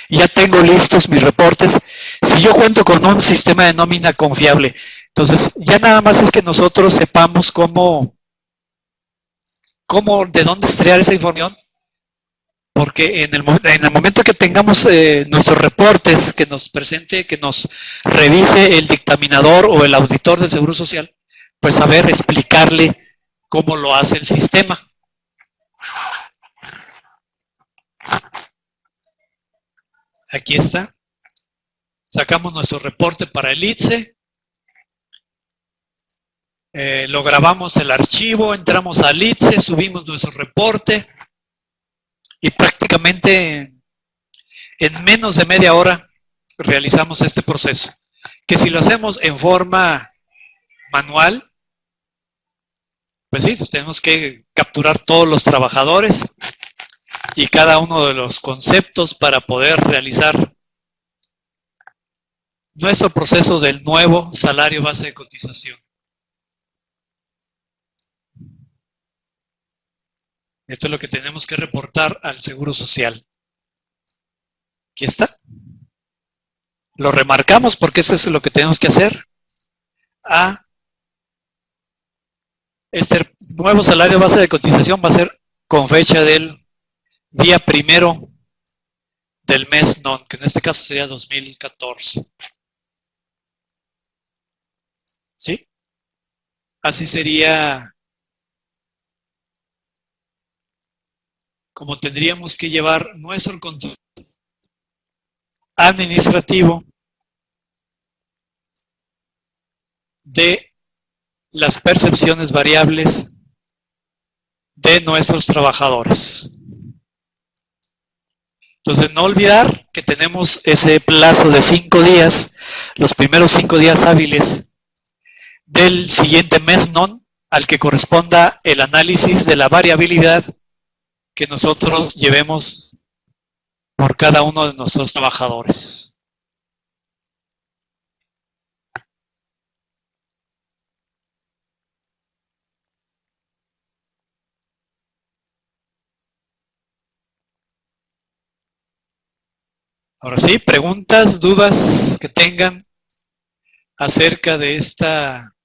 ya tengo listos mis reportes. Si yo cuento con un sistema de nómina confiable. Entonces, ya nada más es que nosotros sepamos de dónde extraer esa información. Porque en el momento que tengamos nuestros reportes que nos presente, que nos revise el dictaminador o el auditor del Seguro Social, pues saber explicarle cómo lo hace el sistema. Aquí está. Sacamos nuestro reporte para el ITSE. Lo grabamos el archivo, entramos al ITSE, subimos nuestro reporte. Y prácticamente en menos de media hora realizamos este proceso. Que si lo hacemos en forma manual, pues sí, tenemos que capturar todos los trabajadores y cada uno de los conceptos para poder realizar nuestro proceso del nuevo salario base de cotización. Esto es lo que tenemos que reportar al Seguro Social. Aquí está. Lo remarcamos porque eso es lo que tenemos que hacer. Este nuevo salario base de cotización va a ser con fecha del día 1 del mes non, que en este caso sería 2014. ¿Sí? Así sería como tendríamos que llevar nuestro control administrativo de las percepciones variables de nuestros trabajadores. Entonces, no olvidar que tenemos ese plazo de 5 días, los primeros 5 días hábiles del siguiente mes non, al que corresponda el análisis de la variabilidad que nosotros llevemos por cada uno de nuestros trabajadores. Ahora sí, preguntas, dudas que tengan acerca de esta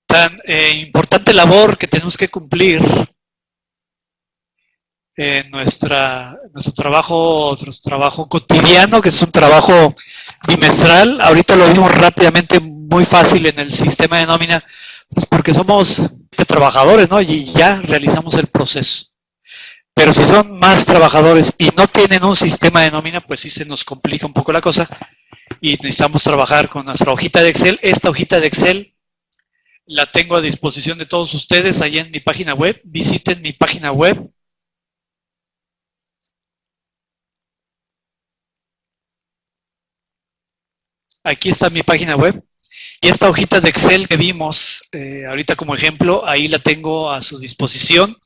tan importante labor que tenemos que cumplir en nuestro trabajo cotidiano, que es un trabajo bimestral. Ahorita lo vimos rápidamente, muy fácil en el sistema de nómina, pues porque somos trabajadores, ¿no? Y ya realizamos el proceso. Pero si son más trabajadores y no tienen un sistema de nómina, pues sí se nos complica un poco la cosa y necesitamos trabajar con nuestra hojita de Excel. Esta hojita de Excel la tengo a disposición de todos ustedes ahí en mi página web. Visiten mi página web. Aquí está mi página web. Y esta hojita de Excel que vimos ahorita como ejemplo, ahí la tengo a su disposición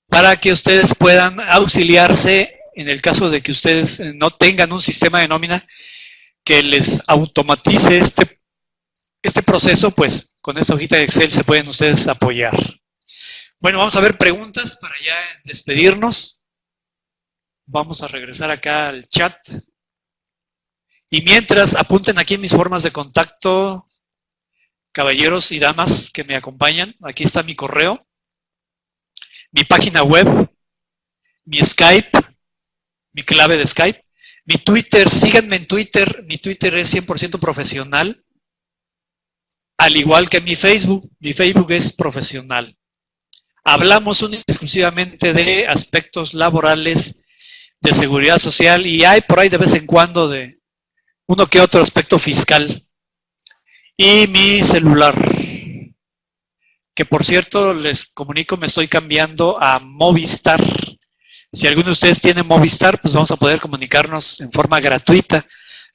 para que ustedes puedan auxiliarse en el caso de que ustedes no tengan un sistema de nómina que les automatice este proceso, pues con esta hojita de Excel se pueden ustedes apoyar. Bueno, vamos a ver preguntas para ya despedirnos. Vamos a regresar acá al chat. Y mientras, apunten aquí mis formas de contacto, caballeros y damas que me acompañan. Aquí está mi correo, mi página web, mi Skype, mi clave de Skype, mi Twitter. Síganme en Twitter. Mi Twitter es 100% profesional, al igual que mi Facebook. Mi Facebook es profesional. Hablamos exclusivamente de aspectos laborales, de seguridad social, y hay por ahí de vez en cuando de uno que otro aspecto fiscal. Y mi celular, que por cierto les comunico, me estoy cambiando a Movistar. Si alguno de ustedes tiene Movistar, pues vamos a poder comunicarnos en forma gratuita.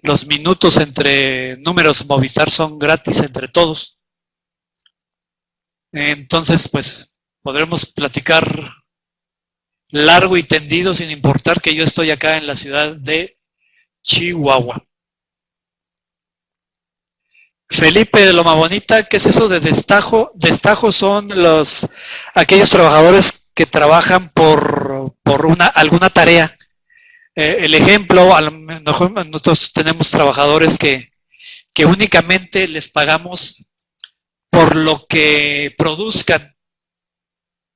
Los minutos entre números Movistar son gratis entre todos. Entonces, pues podremos platicar largo y tendido sin importar que yo estoy acá en la ciudad de Chihuahua. Felipe de Loma Bonita, ¿qué es eso de destajo? Destajo son aquellos trabajadores que trabajan por alguna tarea. El ejemplo, a lo mejor nosotros tenemos trabajadores que únicamente les pagamos por lo que produzcan.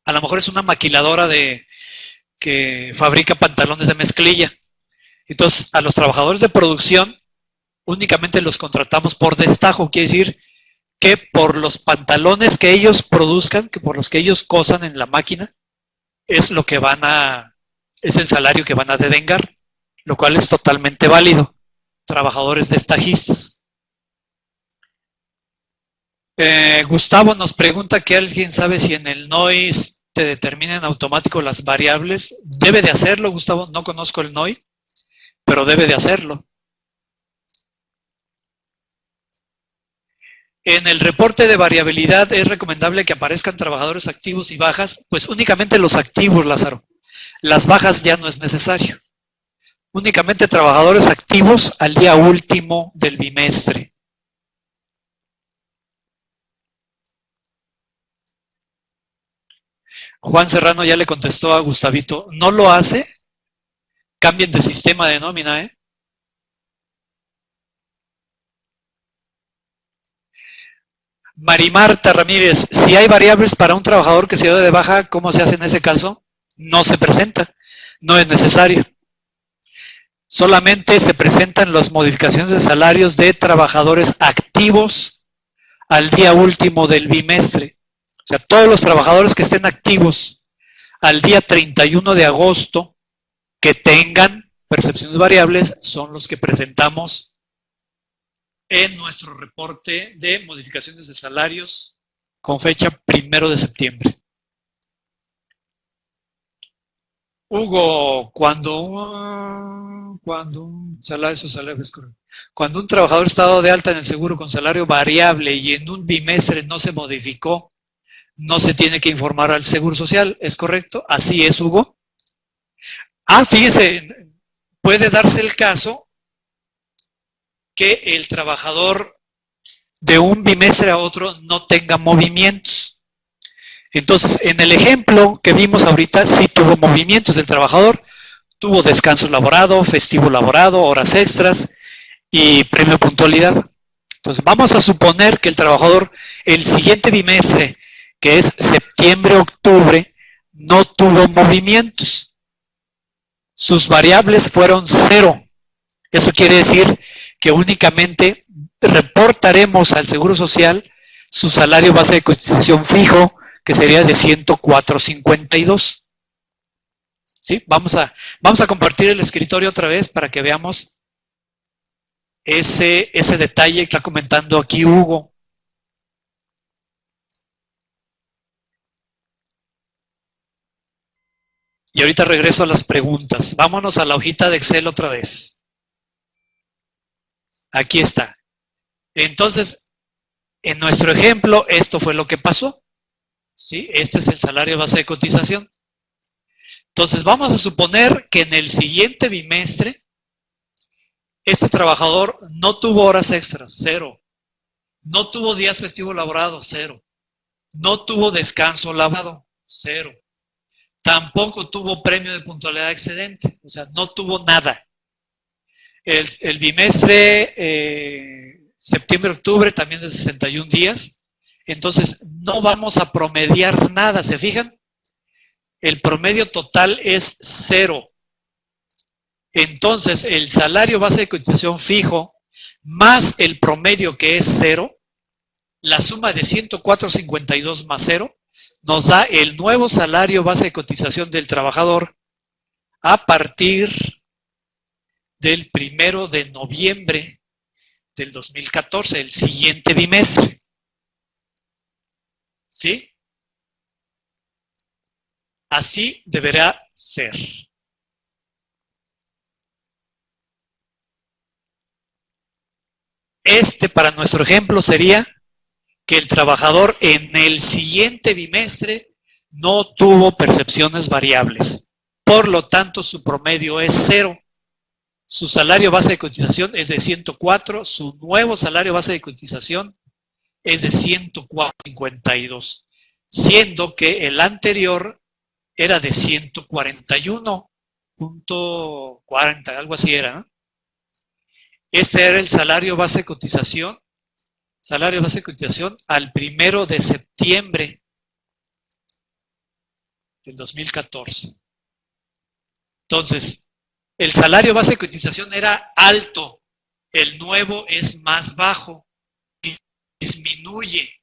A lo mejor es una maquiladora que fabrica pantalones de mezclilla. Entonces, a los trabajadores de producción únicamente los contratamos por destajo. Quiere decir que por los pantalones que ellos produzcan, que por los que ellos cosan en la máquina, es el salario que van a devengar, lo cual es totalmente válido. Trabajadores destajistas. Gustavo nos pregunta que alguien sabe si en el NOI te determinan automático las variables. Debe de hacerlo, Gustavo. No conozco el NOI, pero debe de hacerlo. En el reporte de variabilidad es recomendable que aparezcan trabajadores activos y bajas, pues únicamente los activos, Lázaro. Las bajas ya no es necesario. Únicamente trabajadores activos al día último del bimestre. Juan Serrano ya le contestó a Gustavito, ¿no lo hace? Cambien de sistema de nómina, ¿eh? Marimarta Ramírez, si hay variables para un trabajador que se dio de baja, ¿cómo se hace en ese caso? No se presenta, no es necesario. Solamente se presentan las modificaciones de salarios de trabajadores activos al día último del bimestre. O sea, todos los trabajadores que estén activos al día 31 de agosto que tengan percepciones variables son los que presentamos en nuestro reporte de modificaciones de salarios con fecha 1 de septiembre. Hugo, cuando un trabajador está dado de alta en el seguro con salario variable y en un bimestre no se modificó, no se tiene que informar al Seguro Social, ¿es correcto? Así es, Hugo. Fíjese, puede darse el caso que el trabajador de un bimestre a otro no tenga movimientos. Entonces, en el ejemplo que vimos ahorita, sí tuvo movimientos del trabajador, tuvo descanso laborado, festivo laborado, horas extras y premio puntualidad. Entonces, vamos a suponer que el trabajador, el siguiente bimestre, que es septiembre-octubre, no tuvo movimientos. Sus variables fueron 0. Eso quiere decir que únicamente reportaremos al Seguro Social su salario base de cotización fijo, que sería de 104.52. ¿Sí? Vamos a compartir el escritorio otra vez para que veamos ese detalle que está comentando aquí Hugo. Y ahorita regreso a las preguntas. Vámonos a la hojita de Excel otra vez. Aquí está. Entonces, en nuestro ejemplo, esto fue lo que pasó. ¿Sí? Este es el salario base de cotización. Entonces, vamos a suponer que en el siguiente bimestre, este trabajador no tuvo horas extras, 0. No tuvo días festivos laborados, 0. No tuvo descanso laborado, 0. Tampoco tuvo premio de puntualidad excedente, o sea, no tuvo nada. El bimestre septiembre-octubre también de 61 días, entonces no vamos a promediar nada, ¿se fijan? El promedio total es 0. Entonces, el salario base de cotización fijo más el promedio que es 0, la suma de 104.52 más 0, nos da el nuevo salario base de cotización del trabajador a partir del 1 de noviembre del 2014, el siguiente bimestre. ¿Sí? Así deberá ser. Para nuestro ejemplo, sería que el trabajador en el siguiente bimestre no tuvo percepciones variables. Por lo tanto, su promedio es 0. Su salario base de cotización es de 104. Su nuevo salario base de cotización es de 104.52. Siendo que el anterior era de 141.40, algo así era, ¿no? Este era el salario base de cotización. Salario base de cotización al 1 de septiembre del 2014. Entonces, el salario base de cotización era alto, el nuevo es más bajo, disminuye,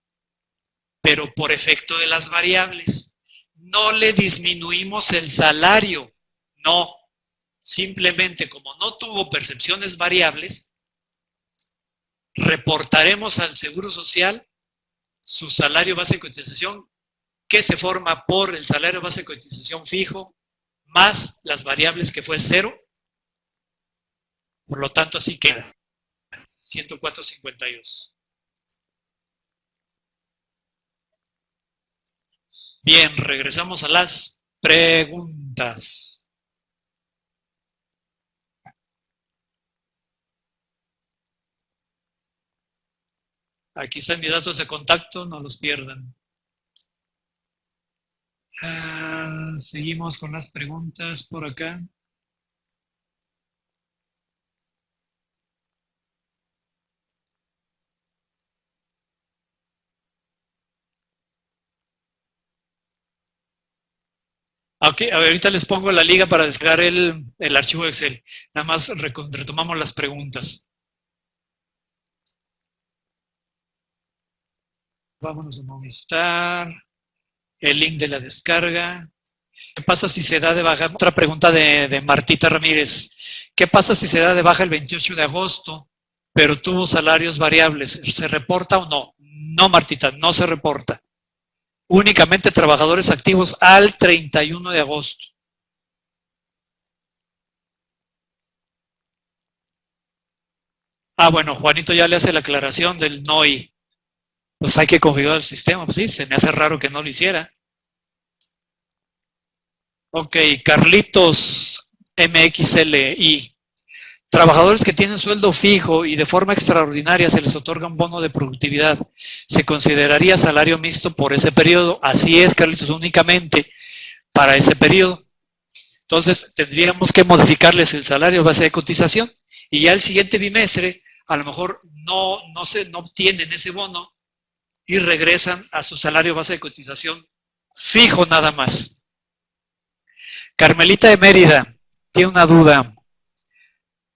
pero por efecto de las variables. No le disminuimos el salario, no. Simplemente como no tuvo percepciones variables, reportaremos al Seguro Social su salario base de cotización, que se forma por el salario base de cotización fijo, más las variables que fue 0. Por lo tanto, así queda 104.52. Bien, regresamos a las preguntas. Aquí están mis datos de contacto, no los pierdan. Seguimos con las preguntas por acá. Ok, a ver, ahorita les pongo la liga para descargar el archivo de Excel. Nada más retomamos las preguntas. Vámonos a Movistar. El link de la descarga. ¿Qué pasa si se da de baja? Otra pregunta de Martita Ramírez. ¿Qué pasa si se da de baja el 28 de agosto, pero tuvo salarios variables? ¿Se reporta o no? No, Martita, no se reporta. Únicamente trabajadores activos al 31 de agosto. Ah, bueno, Juanito ya le hace la aclaración del NOI. Pues hay que configurar el sistema. Pues sí, se me hace raro que no lo hiciera. Ok, Carlitos MXLI. Trabajadores que tienen sueldo fijo y de forma extraordinaria se les otorga un bono de productividad. ¿Se consideraría salario mixto por ese periodo? Así es, Carlitos, únicamente para ese periodo. Entonces, tendríamos que modificarles el salario base de cotización y ya el siguiente bimestre a lo mejor no obtienen ese bono y regresan a su salario base de cotización fijo nada más. Carmelita de Mérida tiene una duda.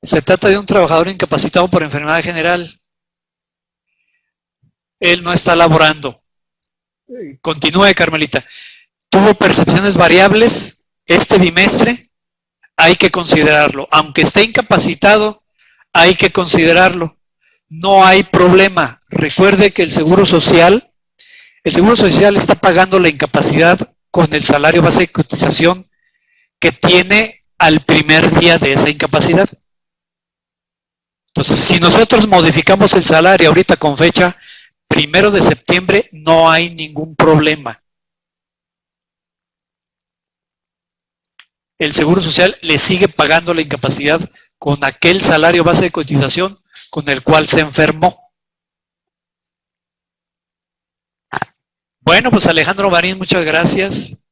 Se trata de un trabajador incapacitado por enfermedad general. Él no está laborando. Continúe, Carmelita. Tuvo percepciones variables este bimestre, hay que considerarlo. Aunque esté incapacitado, hay que considerarlo. No hay problema. Recuerde que el Seguro Social está pagando la incapacidad con el salario base de cotización que tiene al primer día de esa incapacidad. Entonces, si nosotros modificamos el salario ahorita con fecha 1 de septiembre, no hay ningún problema. El Seguro Social le sigue pagando la incapacidad con aquel salario base de cotización con el cual se enfermó. Bueno, pues Alejandro Marín, muchas gracias.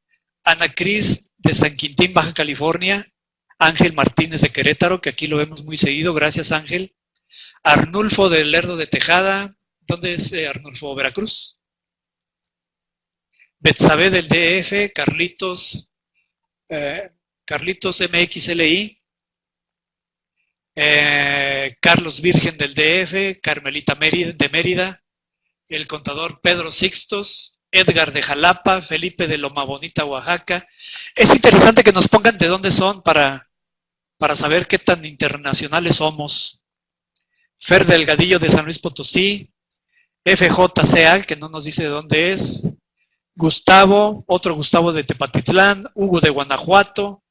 Ana Cris de San Quintín, Baja California. Ángel Martínez de Querétaro, que aquí lo vemos muy seguido. Gracias, Ángel. Arnulfo del Lerdo de Tejada. ¿Dónde es Arnulfo? Veracruz. Betsabe del DF. Carlitos MXLI. Carlos Virgen del DF. Carmelita de Mérida. El contador Pedro Sixtos. Edgar de Jalapa, Felipe de Loma Bonita, Oaxaca. Es interesante que nos pongan de dónde son para saber qué tan internacionales somos. Fer Delgadillo de San Luis Potosí, FJCA, que no nos dice de dónde es, Gustavo, otro Gustavo de Tepatitlán, Hugo de Guanajuato,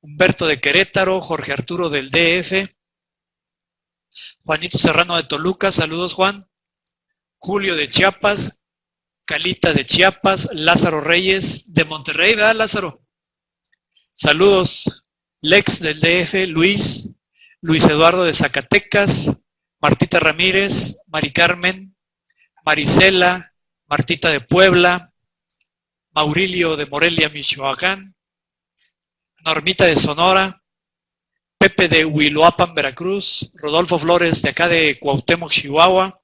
Humberto de Querétaro, Jorge Arturo del DF, Juanito Serrano de Toluca, saludos Juan, Julio de Chiapas, Calita de Chiapas, Lázaro Reyes de Monterrey, ¿verdad Lázaro? Saludos, Lex del DF, Luis Eduardo de Zacatecas, Martita Ramírez, Mari Carmen, Marisela, Martita de Puebla, Maurilio de Morelia, Michoacán, Normita de Sonora, Pepe de Huiloapan, Veracruz, Rodolfo Flores de acá de Cuauhtémoc, Chihuahua,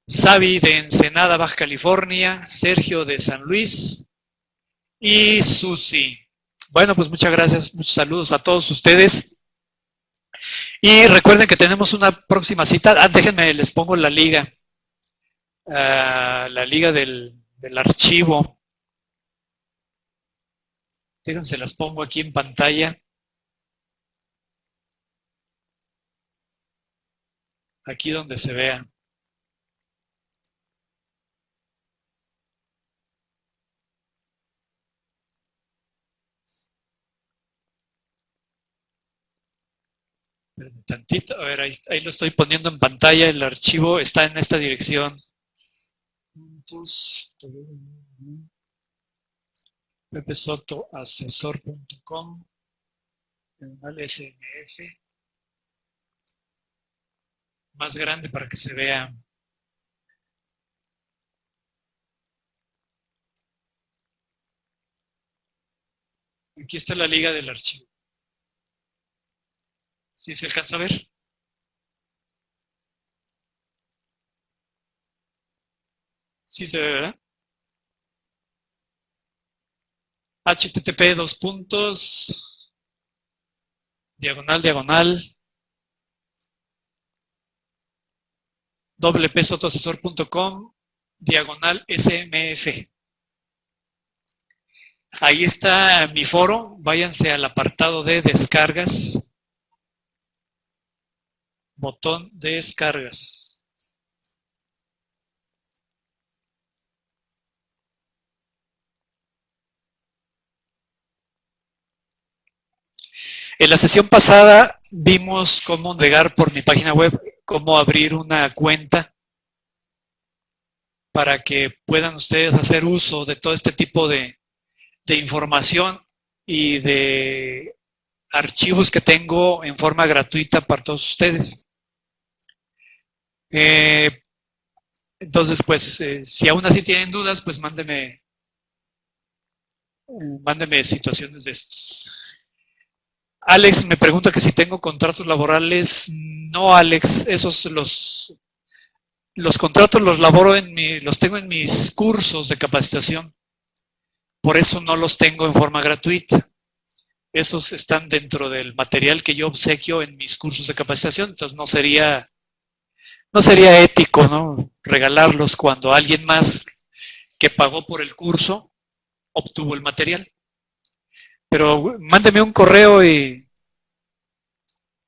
Xavi de Ensenada, Baja California, Sergio de San Luis y Susi. Bueno, pues muchas gracias, muchos saludos a todos ustedes. Y recuerden que tenemos una próxima cita. Déjenme, les pongo la liga. La liga del archivo. Déjense, las pongo aquí en pantalla. Aquí donde se vea. Tantito, a ver, ahí lo estoy poniendo en pantalla. El archivo está en esta dirección. pepesotoasesor.com SMF más grande para que se vea. Aquí está la liga del archivo. ¿Sí se alcanza a ver? Sí se ve, ¿verdad? http://www.smf. Ahí está mi foro, váyanse al apartado de descargas, botón descargas. En la sesión pasada vimos cómo navegar por mi página web, cómo abrir una cuenta para que puedan ustedes hacer uso de todo este tipo de información y de archivos que tengo en forma gratuita para todos ustedes. Entonces, pues, si aún así tienen dudas, pues mándenme situaciones de estas. Alex me pregunta que si tengo contratos laborales. No, Alex, esos los contratos los laboro los tengo en mis cursos de capacitación. Por eso no los tengo en forma gratuita. Esos están dentro del material que yo obsequio en mis cursos de capacitación. Entonces no sería ético, ¿no?, regalarlos cuando alguien más que pagó por el curso obtuvo el material. Pero mándeme un correo y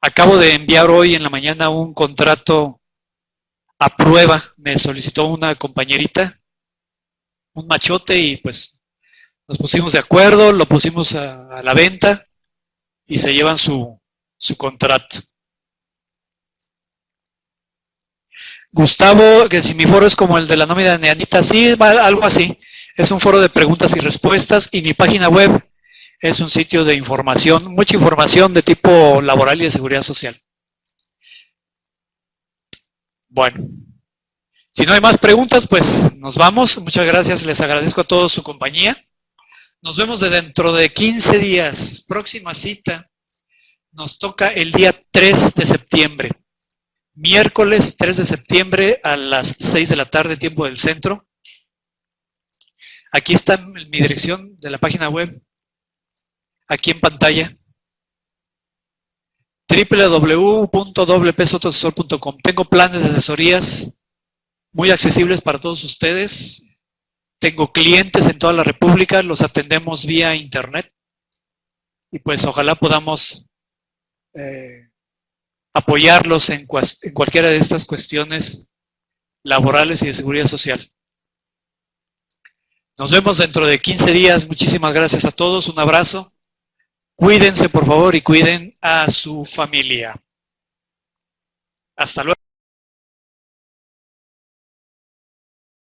acabo de enviar hoy en la mañana un contrato a prueba. Me solicitó una compañerita, un machote, y pues nos pusimos de acuerdo, lo pusimos a la venta y se llevan su contrato. Gustavo, que si mi foro es como el de la nómina de Anita, sí, algo así. Es un foro de preguntas y respuestas y mi página web es un sitio de información, mucha información de tipo laboral y de seguridad social. Bueno, si no hay más preguntas, pues nos vamos. Muchas gracias, les agradezco a todos su compañía. Nos vemos dentro de 15 días. Próxima cita nos toca el día 3 de septiembre. Miércoles 3 de septiembre a las 6 de la tarde, tiempo del centro. Aquí está mi dirección de la página web, aquí en pantalla, www.wpsotosesor.com. Tengo planes de asesorías muy accesibles para todos ustedes. Tengo clientes en toda la República, los atendemos vía internet y pues ojalá podamos apoyarlos en cualquiera de estas cuestiones laborales y de seguridad social. Nos vemos dentro de 15 días. Muchísimas gracias a todos. Un abrazo. Cuídense, por favor, y cuiden a su familia. Hasta luego.